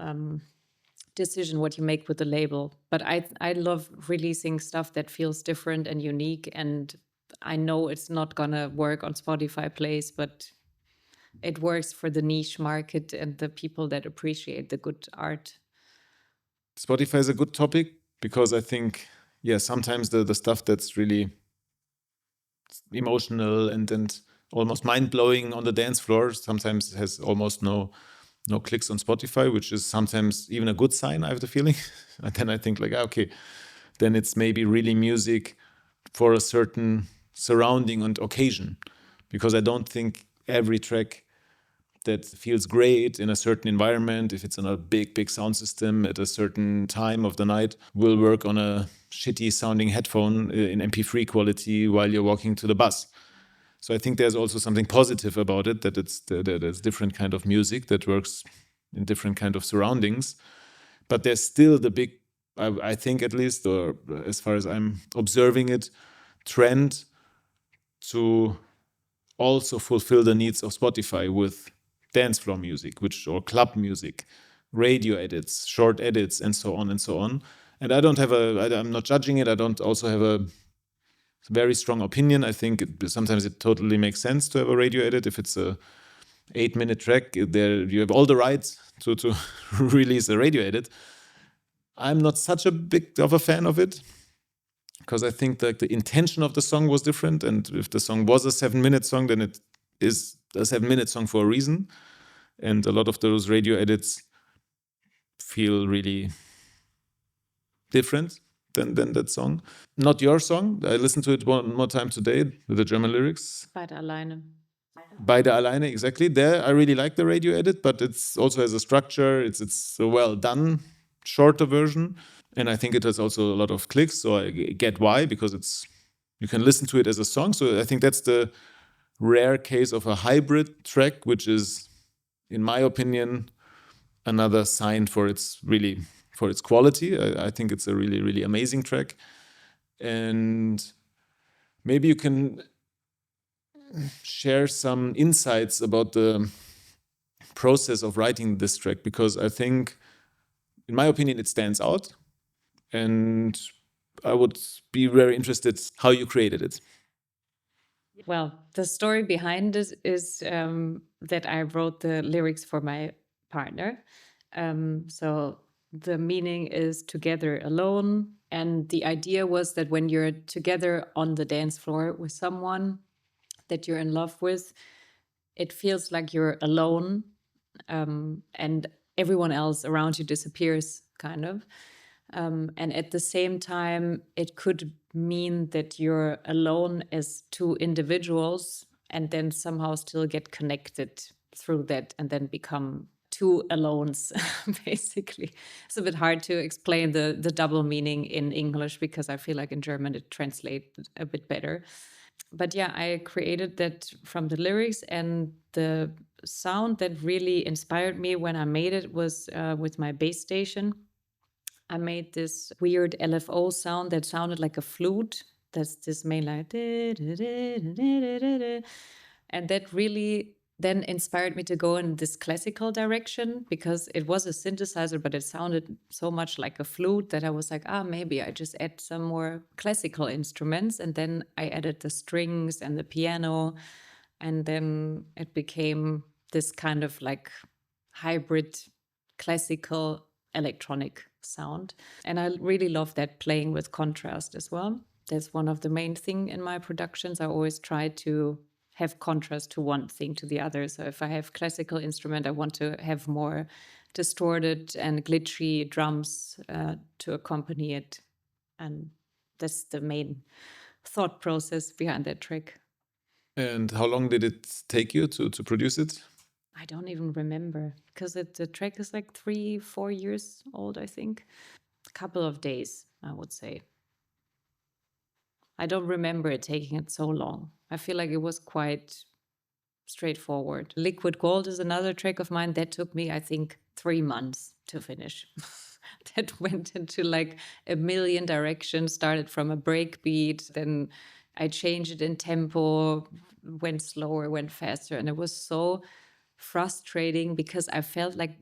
decision what you make with the label. But I love releasing stuff that feels different and unique. And I know it's not gonna work on Spotify plays, but it works for the niche market and the people that appreciate the good art. Spotify is a good topic because I think, yeah, sometimes the stuff that's really emotional and almost mind-blowing on the dance floor sometimes has almost no clicks on Spotify, which is sometimes even a good sign, I have the feeling. And then I think like, okay, then it's maybe really music for a certain surrounding and occasion. Because I don't think every track that feels great in a certain environment, if it's on a big sound system at a certain time of the night, will work on a shitty sounding headphone in MP3 quality while you're walking to the bus. So I think there's also something positive about it, that there's different kind of music that works in different kind of surroundings. But there's still the big, I think at least, or as far as I'm observing it, trend to also fulfill the needs of Spotify with dance floor music, or club music, radio edits, short edits, and so on and so on. And I'm not judging it. I don't also have a very strong opinion. I think sometimes it totally makes sense to have a radio edit. If it's a 8-minute track, there you have all the rights to release a radio edit. I'm not such a big of a fan of it, because I think that the intention of the song was different. And if the song was a 7-minute song, then it is a 7-minute song for a reason. And a lot of those radio edits feel really different than that song. Not your song. I listened to it one more time today with the German lyrics. Beide alleine. Beide alleine, exactly. There, I really like the radio edit, but it's also has a structure. It's a well done, shorter version. And I think it has also a lot of clicks, so I get why, because you can listen to it as a song. So I think that's the rare case of a hybrid track, which is, in my opinion, another sign for its quality. I think it's a really, really amazing track. And maybe you can share some insights about the process of writing this track, because I think, in my opinion, it stands out. And I would be very interested how you created it. Well, the story behind it is that I wrote the lyrics for my partner. So the meaning is together alone. And the idea was that when you're together on the dance floor with someone that you're in love with, it feels like you're alone, and everyone else around you disappears, kind of. And at the same time, it could mean that you're alone as two individuals and then somehow still get connected through that and then become two alones, basically. It's a bit hard to explain the double meaning in English, because I feel like in German it translates a bit better. But yeah, I created that from the lyrics, and the sound that really inspired me when I made it was with my bass station. I made this weird LFO sound that sounded like a flute. That's this main line. And that really then inspired me to go in this classical direction, because it was a synthesizer, but it sounded so much like a flute that I was like, maybe I just add some more classical instruments. And then I added the strings and the piano. And then it became this kind of like hybrid classical electronic sound. And I really love that, playing with contrast as well. That's one of the main thing in my productions. I always try to have contrast to one thing to the other. So if I have classical instrument, I want to have more distorted and glitchy drums to accompany it. And that's the main thought process behind that track. And how long did it take you to produce it? I don't even remember, because the track is like 3-4 years old, I think. A couple of days, I would say. I don't remember it taking it so long. I feel like it was quite straightforward. Liquid Gold is another track of mine that took me, I think, 3 months to finish. That went into like a million directions, started from a break beat, then I changed it in tempo, went slower, went faster. And it was so frustrating, because I felt like,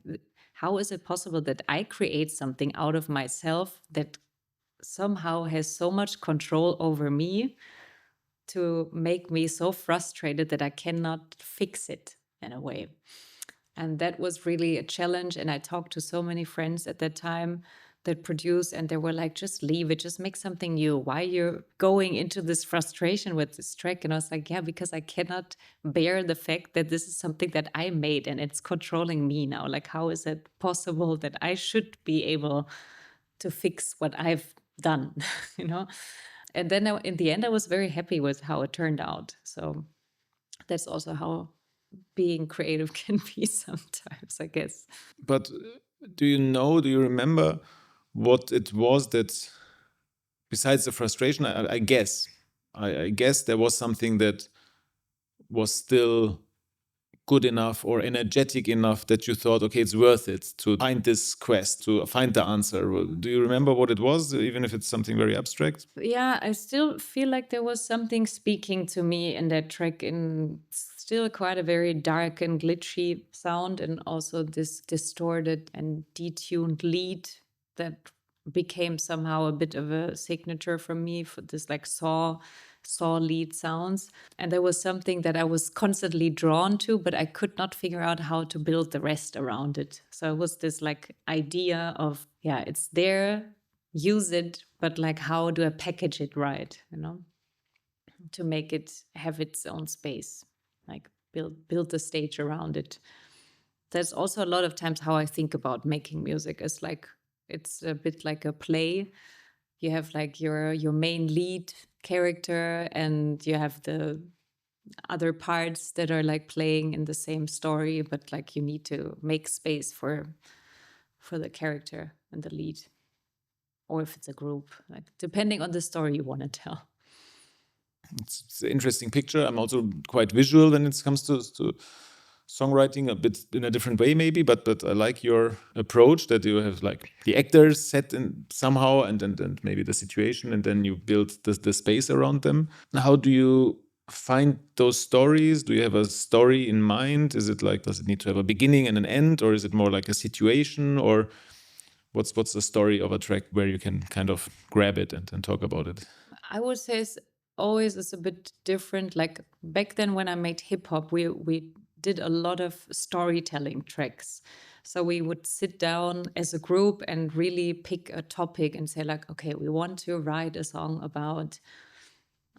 how is it possible that I create something out of myself that somehow has so much control over me, to make me so frustrated that I cannot fix it in a way. And that was really a challenge. And I talked to so many friends at that time that produce, and they were like, just leave it, just make something new. Why you're going into this frustration with this track? And I was like, yeah, because I cannot bear the fact that this is something that I made and it's controlling me now. Like, how is it possible that I should be able to fix what I've done, you know? And then in the end, I was very happy with how it turned out. So that's also how being creative can be sometimes, I guess. But do you remember what it was that, besides the frustration, I guess there was something that was still good enough or energetic enough that you thought, okay, it's worth it to find this quest, to find the answer. Do you remember what it was, even if it's something very abstract? Yeah, I still feel like there was something speaking to me in that track, in still quite a very dark and glitchy sound, and also this distorted and detuned lead that became somehow a bit of a signature for me, for this like saw lead sounds. And there was something that I was constantly drawn to, but I could not figure out how to build the rest around it. So it was this like idea of, yeah, it's there, use it, but like, how do I package it right, to make it have its own space, like build the stage around it. That's also a lot of times how I think about making music. It's like, it's a bit like a play. You have like your main lead character, and you have the other parts that are like playing in the same story, but like you need to make space for the character and the lead, or if it's a group, like depending on the story you want to tell. It's an interesting picture. I'm also quite visual when it comes to songwriting, a bit in a different way maybe, but I like your approach that you have like the actors set in somehow, and maybe the situation, and then you build the space around them. How do you find those stories? Do you have a story in mind? Is it like, does it need to have a beginning and an end, or is it more like a situation, or what's the story of a track where you can kind of grab it and talk about it? I would say it's always is a bit different. Like back then when I made hip hop, we did a lot of storytelling tracks. So we would sit down as a group and really pick a topic and say like, okay, we want to write a song about,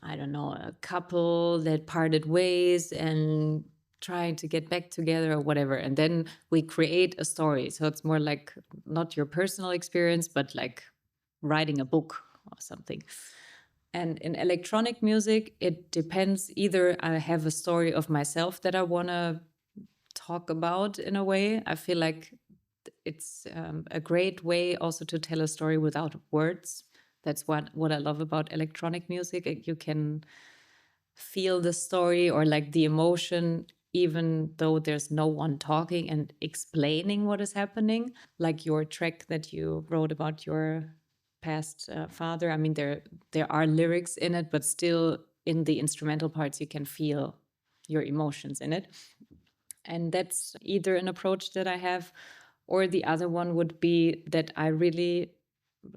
I don't know, a couple that parted ways and trying to get back together or whatever. And then we create a story. So it's more like not your personal experience, but like writing a book or something. And in electronic music, it depends. Either I have a story of myself that I want to talk about in a way. I feel like it's a great way also to tell a story without words. That's what I love about electronic music. You can feel the story or like the emotion, even though there's no one talking and explaining what is happening. Like your track that you wrote about your past father. I mean, there are lyrics in it, but still in the instrumental parts, you can feel your emotions in it. And that's either an approach that I have, or the other one would be that I really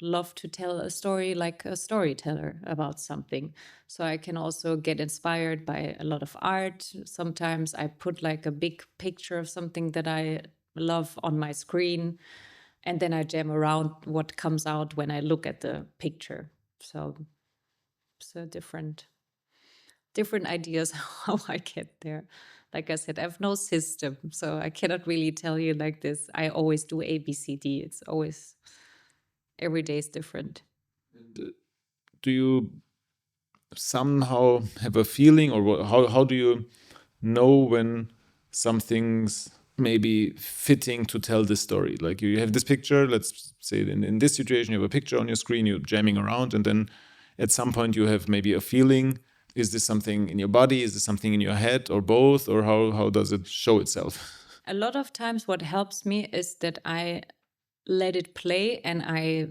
love to tell a story like a storyteller about something. So I can also get inspired by a lot of art. Sometimes I put like a big picture of something that I love on my screen, and then I jam around what comes out when I look at the picture. So different ideas how I get there. Like I said, I have no system, so I cannot really tell you like this. I always do A, B, C, D. It's always, every day is different. Do you somehow have a feeling, or how do you know when something's maybe fitting to tell this story? Like you have this picture, let's say in this situation, you have a picture on your screen, you're jamming around, and then at some point you have maybe a feeling. Is this something in your body? Is this something in your head, or both? Or how does it show itself? A lot of times what helps me is that I let it play and I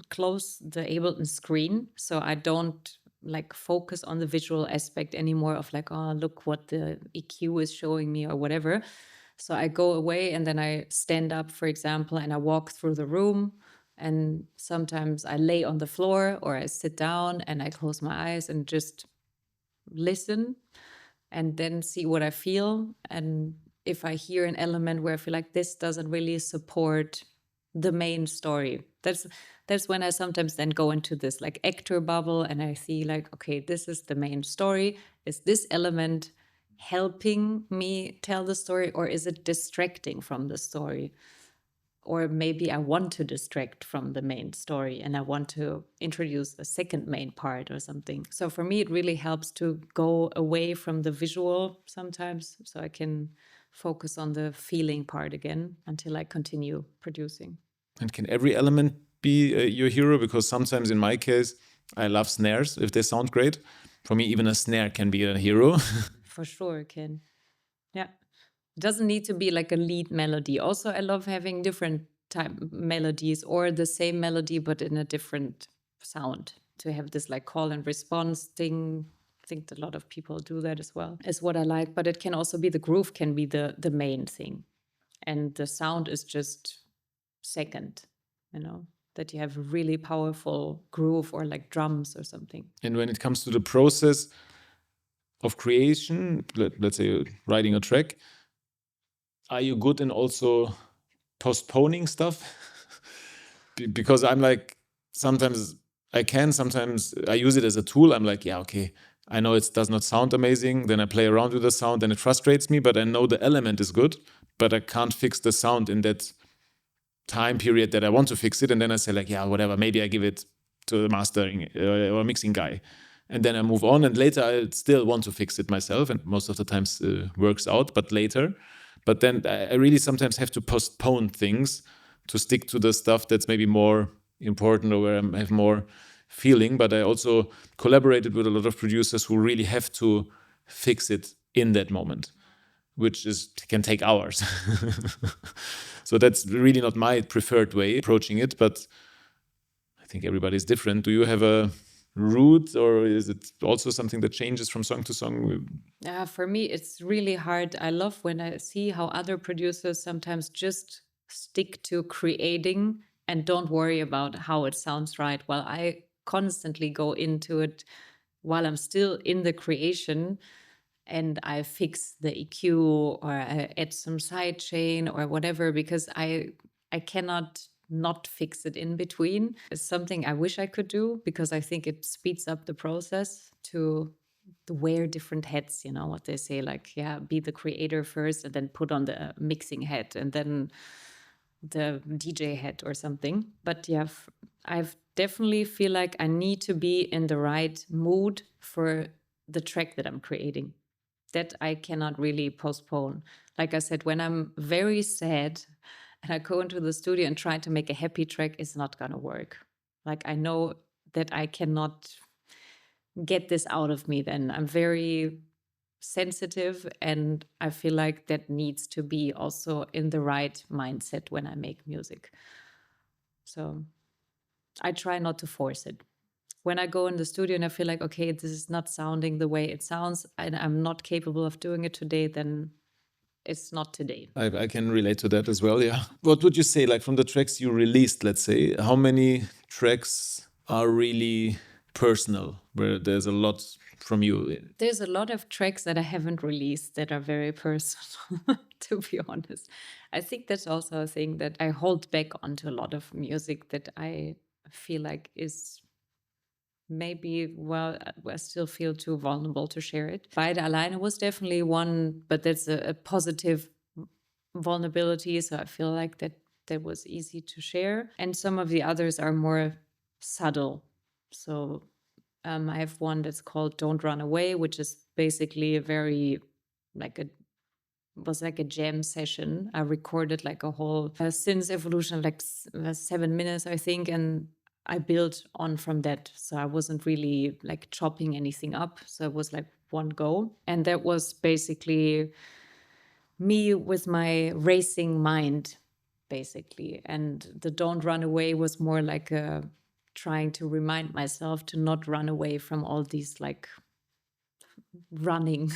close the Ableton screen, so I don't like focus on the visual aspect anymore of like, oh, look what the EQ is showing me or whatever. So I go away and then I stand up, for example, and I walk through the room. And sometimes I lay on the floor or I sit down and I close my eyes and just listen and then see what I feel. And if I hear an element where I feel like this doesn't really support the main story, that's when I sometimes then go into this like actor bubble and I see like, okay, this is the main story. Is this element helping me tell the story, or is it distracting from the story? Or maybe I want to distract from the main story and I want to introduce a second main part or something. So for me, it really helps to go away from the visual sometimes so I can focus on the feeling part again until I continue producing. And can every element be your hero? Because sometimes in my case, I love snares if they sound great. For me, even a snare can be a hero. For sure, it can. Yeah. It doesn't need to be like a lead melody. Also, I love having different type melodies or the same melody but in a different sound, to have this like call and response thing. I think a lot of people do that as well, is what I like. But it can also be the groove can be the main thing, and the sound is just second, that you have a really powerful groove or like drums or something. And when it comes to the process of creation, let's say writing a track, are you good in also postponing stuff? Because I'm like, sometimes I can, sometimes I use it as a tool. I'm like, yeah, okay, I know it does not sound amazing. Then I play around with the sound and it frustrates me, but I know the element is good, but I can't fix the sound in that time period that I want to fix it. And then I say like, yeah, whatever, maybe I give it to the mastering or mixing guy. And then I move on, and later I still want to fix it myself, and most of the times works out, but later. But then I really sometimes have to postpone things to stick to the stuff that's maybe more important or where I have more feeling. But I also collaborated with a lot of producers who really have to fix it in that moment, which can take hours. So that's really not my preferred way approaching it, but I think everybody's different. Do you have a route, or is it also something that changes from song to song? For me, it's really hard. I love when I see how other producers sometimes just stick to creating and don't worry about how it sounds right, while I constantly go into it while I'm still in the creation and I fix the EQ or I add some side chain or whatever, because I cannot not fix it in between. It's something I wish I could do, because I think it speeds up the process to wear different hats, what they say, like, yeah, be the creator first and then put on the mixing hat and then the DJ hat or something. But yeah, I've definitely feel like I need to be in the right mood for the track that I'm creating. That I cannot really postpone. Like I said, when I'm very sad and I go into the studio and try to make a happy track, it's not gonna work. Like I know that I cannot get this out of me then. I'm very sensitive and I feel like that needs to be also in the right mindset when I make music. So I try not to force it. When I go in the studio and I feel like, okay, this is not sounding the way it sounds and I'm not capable of doing it today, then it's not today. I can relate to that as well, yeah. What would you say, like from the tracks you released, let's say, how many tracks are really personal, where there's a lot from you? There's a lot of tracks that I haven't released that are very personal, to be honest. I think that's also a thing that I hold back onto a lot of music that I feel like is maybe, well, I still feel too vulnerable to share it. Beide Alleine was definitely one, but that's a positive vulnerability. So I feel like that was easy to share. And some of the others are more subtle. So I have one that's called Don't Run Away, which is basically a very like a was like a jam session. I recorded like a whole synth evolution of like 7 minutes, I think, and I built on from that. So I wasn't really like chopping anything up. So it was like one go. And that was basically me with my racing mind, basically. And the Don't Run Away was more like a trying to remind myself to not run away from all these like running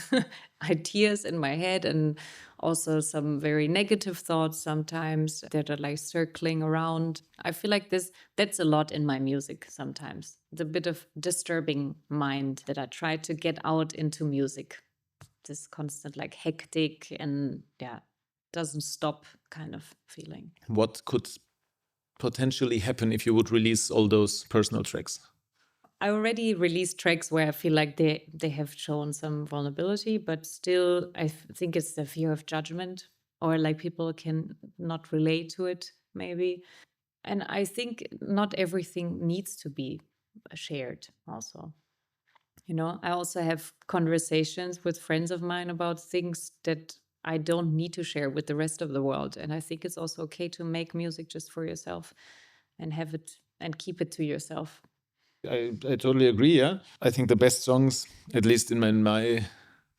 ideas in my head, and also some very negative thoughts sometimes that are like circling around. I feel like that's a lot in my music sometimes. The bit of disturbing mind that I try to get out into music. This constant like hectic and doesn't stop kind of feeling. What could potentially happen if you would release all those personal tracks? I already released tracks where I feel like they have shown some vulnerability, but still I think it's the fear of judgment, or like people can not relate to it maybe. And I think not everything needs to be shared also. I also have conversations with friends of mine about things that I don't need to share with the rest of the world. And I think it's also okay to make music just for yourself and have it and keep it to yourself. I totally agree, yeah. I think the best songs, at least in my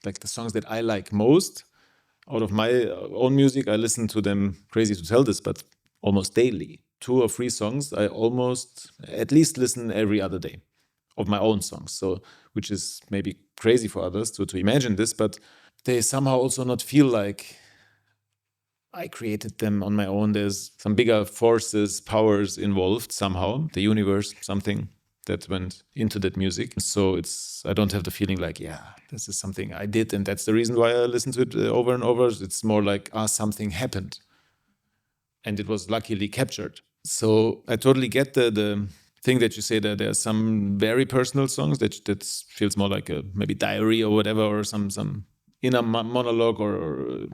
like the songs that I like most out of my own music, I listen to them, crazy to tell this, but almost daily. 2 or 3 songs I almost at least listen every other day of my own songs. So, which is maybe crazy for others to imagine this, but they somehow also not feel like I created them on my own. There's some bigger forces, powers involved somehow, the universe, something that went into that music. So I don't have the feeling like, yeah, this is something I did and that's the reason why I listen to it over and over. It's more like, something happened and it was luckily captured. So I totally get the thing that you say that there are some very personal songs that feels more like a maybe diary or whatever, or some inner monologue or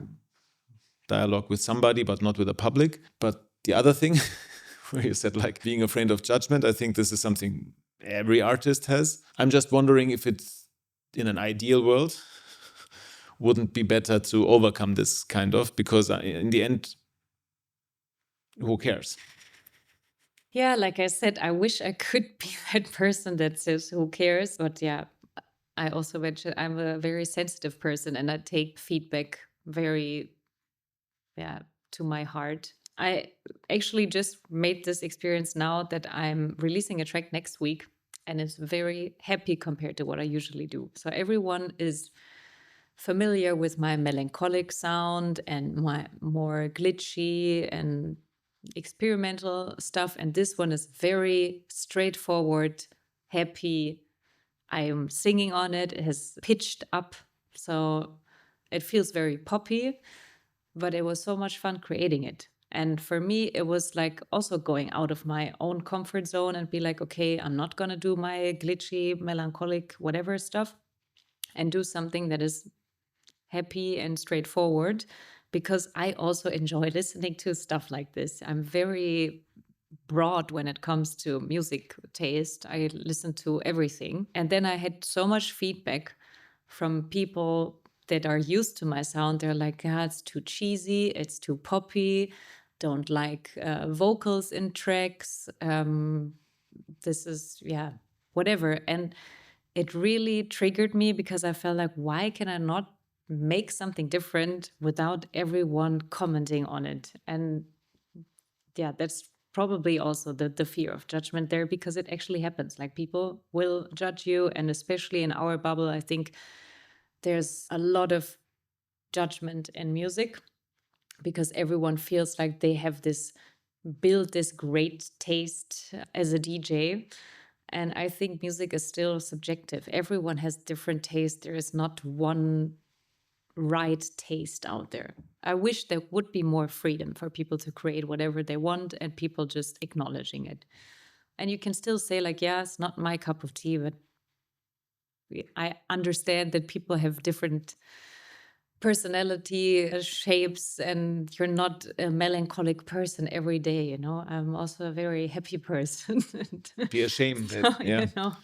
dialogue with somebody, but not with the public. But the other thing, where you said like being afraid of judgment, I think this is something every artist has. I'm just wondering if it's in an ideal world, wouldn't be better to overcome this kind of, because in the end, who cares? Yeah, like I said, I wish I could be that person that says, who cares? But yeah, I also mentioned I'm a very sensitive person and I take feedback very, to my heart. I actually just made this experience now that I'm releasing a track next week, and it's very happy compared to what I usually do. So everyone is familiar with my melancholic sound and my more glitchy and experimental stuff. And this one is very straightforward, happy. I am singing on it. It has pitched up. So it feels very poppy, but it was so much fun creating it. And for me, it was like also going out of my own comfort zone and be like, okay, I'm not going to do my glitchy, melancholic, whatever stuff, and do something that is happy and straightforward, because I also enjoy listening to stuff like this. I'm very broad when it comes to music taste. I listen to everything. And then I had so much feedback from people that are used to my sound. They're like, it's too cheesy, it's too poppy, don't like vocals in tracks. This is, whatever. And it really triggered me because I felt like, why can I not make something different without everyone commenting on it? And that's probably also the fear of judgment there, because it actually happens. Like, people will judge you. And especially in our bubble, I think there's a lot of judgment in music, because everyone feels like they have build this great taste as a DJ. And I think music is still subjective. Everyone has different taste. There is not one right taste out there. I wish there would be more freedom for people to create whatever they want and people just acknowledging it. And you can still say, like, yeah, it's not my cup of tea, but I understand that people have different personality shapes, and you're not a melancholic person every day, you know. I'm also a very happy person. Be ashamed. So, Yeah. you know.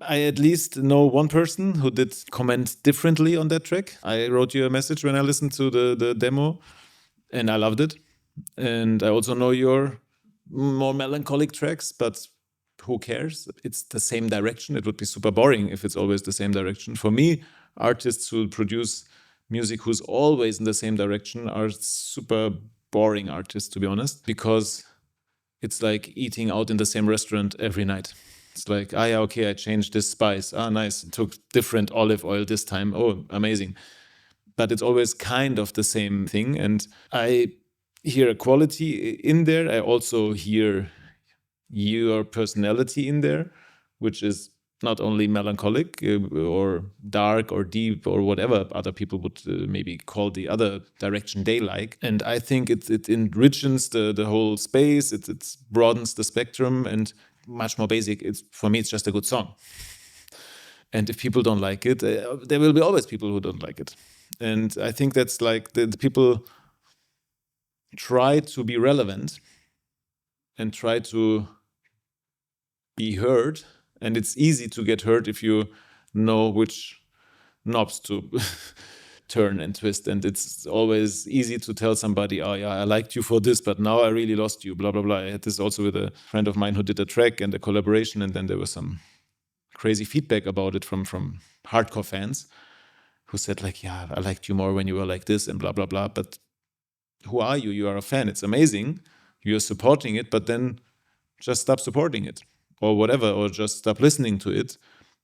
I at least know one person who did comment differently on that track. I wrote you a message when I listened to the demo, and I loved it. And I also know your more melancholic tracks, but who cares? It's the same direction. It would be super boring if it's always the same direction. For me, artists who produce music who's always in the same direction are super boring artists, to be honest, because it's like eating out in the same restaurant every night. It's like, ah, yeah, okay, I changed this spice. Ah, nice. Took different olive oil this time. Oh, amazing. But it's always kind of the same thing. And I hear a quality in there. I also hear your personality in there, which is not only melancholic or dark or deep or whatever other people would maybe call the other direction they like. And I think it enriches the whole space. It broadens the spectrum and much more basic. For me, it's just a good song. And if people don't like it, there will be always people who don't like it. And I think that's like the people try to be relevant and try to be heard. And it's easy to get hurt if you know which knobs to turn and twist. And it's always easy to tell somebody, oh yeah, I liked you for this, but now I really lost you, blah, blah, blah. I had this also with a friend of mine who did a track and a collaboration. And then there was some crazy feedback about it from hardcore fans who said like, yeah, I liked you more when you were like this and blah, blah, blah. But who are you? You are a fan. It's amazing. You're supporting it, but then just stop supporting it or whatever, or just stop listening to it.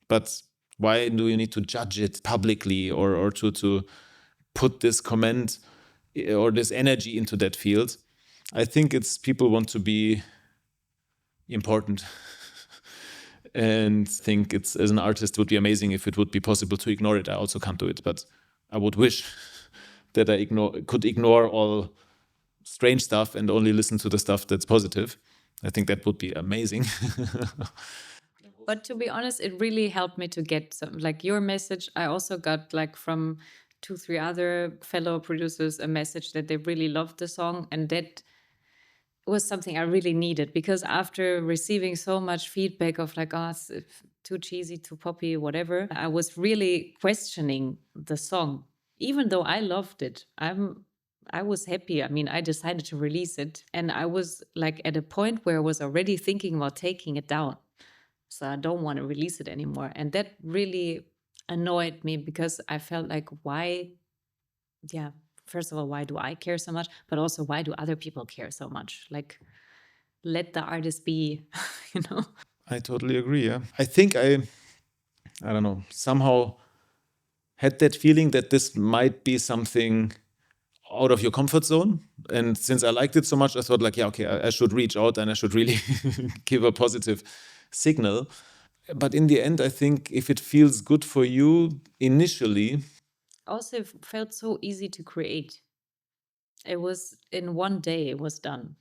But why do you need to judge it publicly or to put this comment or this energy into that field? I think it's people want to be important and think it's, as an artist, would be amazing if it would be possible to ignore it. I also can't do it, but I would wish that I could ignore all strange stuff and only listen to the stuff that's positive. I think that would be amazing. But to be honest, it really helped me to get some, like your message. I also got like from 2, 3 other fellow producers a message that they really loved the song, and that was something I really needed, because after receiving so much feedback of like, oh, it's too cheesy, too poppy, whatever, I was really questioning the song, even though I loved it. I was happy. I mean, I decided to release it, and I was like at a point where I was already thinking about taking it down. So I don't want to release it anymore. And that really annoyed me, because I felt like, why? Yeah, first of all, why do I care so much? But also, why do other people care so much? Like, let the artist be, you know? I totally agree. Yeah. I think I don't know, somehow had that feeling that this might be something out of your comfort zone. And since I liked it so much, I thought like, yeah, okay, I should reach out and I should really give a positive signal. But in the end, I think if it feels good for you initially. Also, it felt so easy to create. It was in one day, it was done.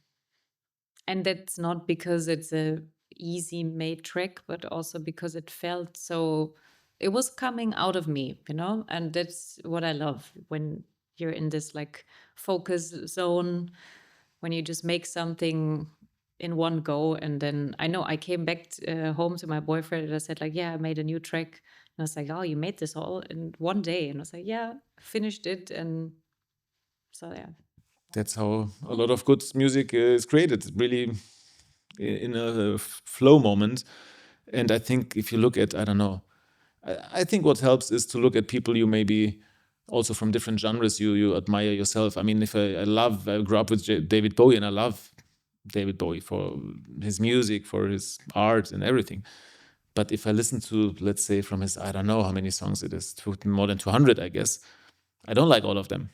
And that's not because it's a easy made track, but also because it felt so, it was coming out of me, you know? And that's what I love, when you're in this like focus zone, when you just make something in one go. And then I know I came back home to my boyfriend and I said like, yeah, I made a new track. And I was like, oh, you made this all in one day? And I was like, yeah, finished it. And so, yeah. That's how a lot of good music is created, really in a flow moment. And I think if you look at, I don't know, I think what helps is to look at people you maybe also from different genres you admire yourself. I mean, if I grew up with David Bowie, and I love David Bowie for his music, for his art and everything. But if I listen to, let's say, from his, I don't know how many songs it is, more than 200, I guess, I don't like all of them.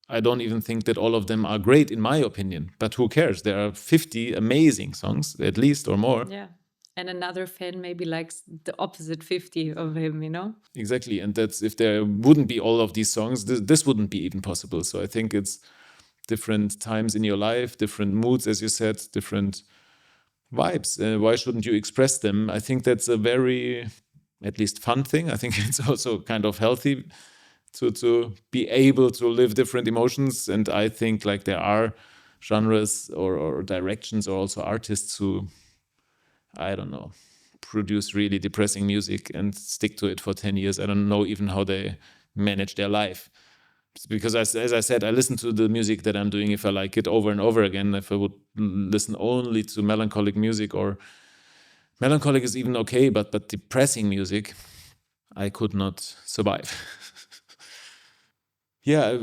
I don't even think that all of them are great in my opinion, but who cares? There are 50 amazing songs, at least, or more. Yeah. And another fan maybe likes the opposite 50 of him, you know? Exactly. And that's, if there wouldn't be all of these songs, this wouldn't be even possible. So I think it's different times in your life, different moods, as you said, different vibes. Why shouldn't you express them? I think that's a very, at least, fun thing. I think it's also kind of healthy to be able to live different emotions. And I think like there are genres or directions or also artists who, I don't know, produce really depressing music and stick to it for 10 years. I don't know even how they manage their life. Because as I said, I listen to the music that I'm doing if I like it over and over again. If I would listen only to melancholic music, or melancholic is even okay, but depressing music, I could not survive. Yeah,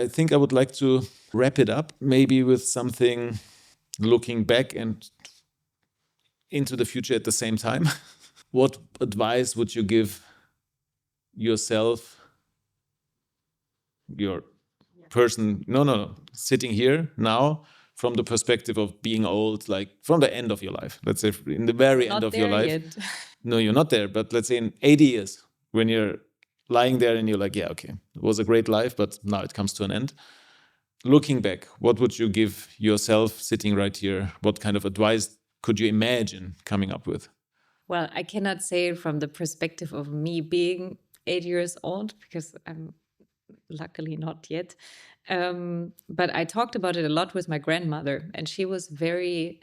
I think I would like to wrap it up maybe with something looking back and into the future at the same time. What advice would you give yourself, your person, no, sitting here now, from the perspective of being old, like from the end of your life, let's say in the very end of your life? Yet. No, you're not there, but let's say in 80 years, when you're lying there and you're like, yeah, okay, it was a great life, but now it comes to an end. Looking back, what would you give yourself sitting right here? What kind of advice could you imagine coming up with? Well, I cannot say it from the perspective of me being 8 years old, because I'm luckily not yet. But I talked about it a lot with my grandmother, and she was very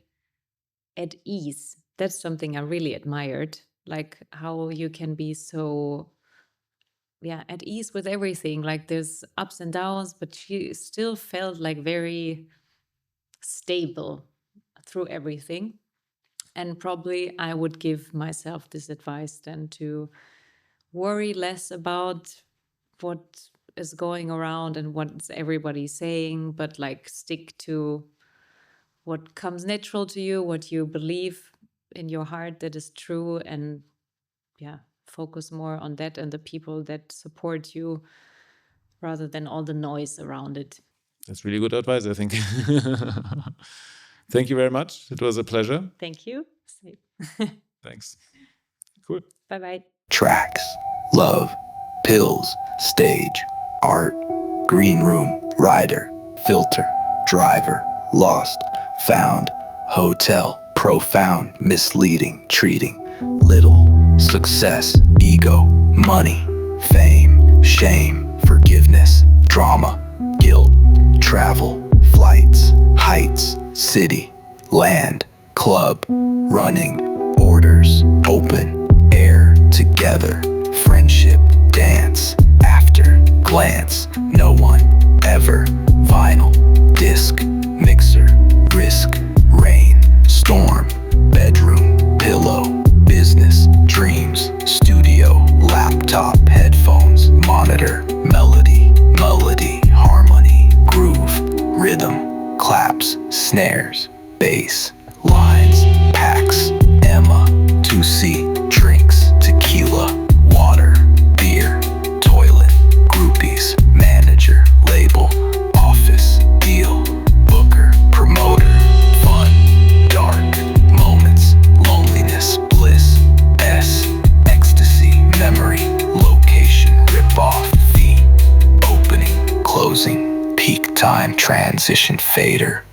at ease. That's something I really admired, like how you can be so, yeah, at ease with everything. Like there's ups and downs, but she still felt like very stable through everything. And probably I would give myself this advice then, to worry less about what is going around and what's everybody saying, but like stick to what comes natural to you, what you believe in your heart that is true, and yeah, focus more on that and the people that support you rather than all the noise around it. That's really good advice, I think. Thank you very much. It was a pleasure. Thank you. Thanks. Cool. Bye-bye. Tracks, love, pills, stage, art, green room, rider, filter, driver, lost, found, hotel, profound, misleading, treating, little, success, ego, money, fame, shame, forgiveness, drama, guilt, travel, flights, heights, city, land, club, running, orders, open, air, together, friendship, dance, after, glance, no one, ever, vinyl, disc, mixer, risk, rain, storm, bedroom, pillow, business, dreams, studio, laptop, headphones, monitor, melody, harmony, groove, rhythm, claps, snares, bass, lines, packs, Emma, 2C, drinks, tequila, water, beer, toilet, groupies, manager, label, office, deal, booker, promoter, fun, dark, moments, loneliness, bliss, S, ecstasy, memory, location, rip-off, theme, opening, closing, peak time, transition, fader,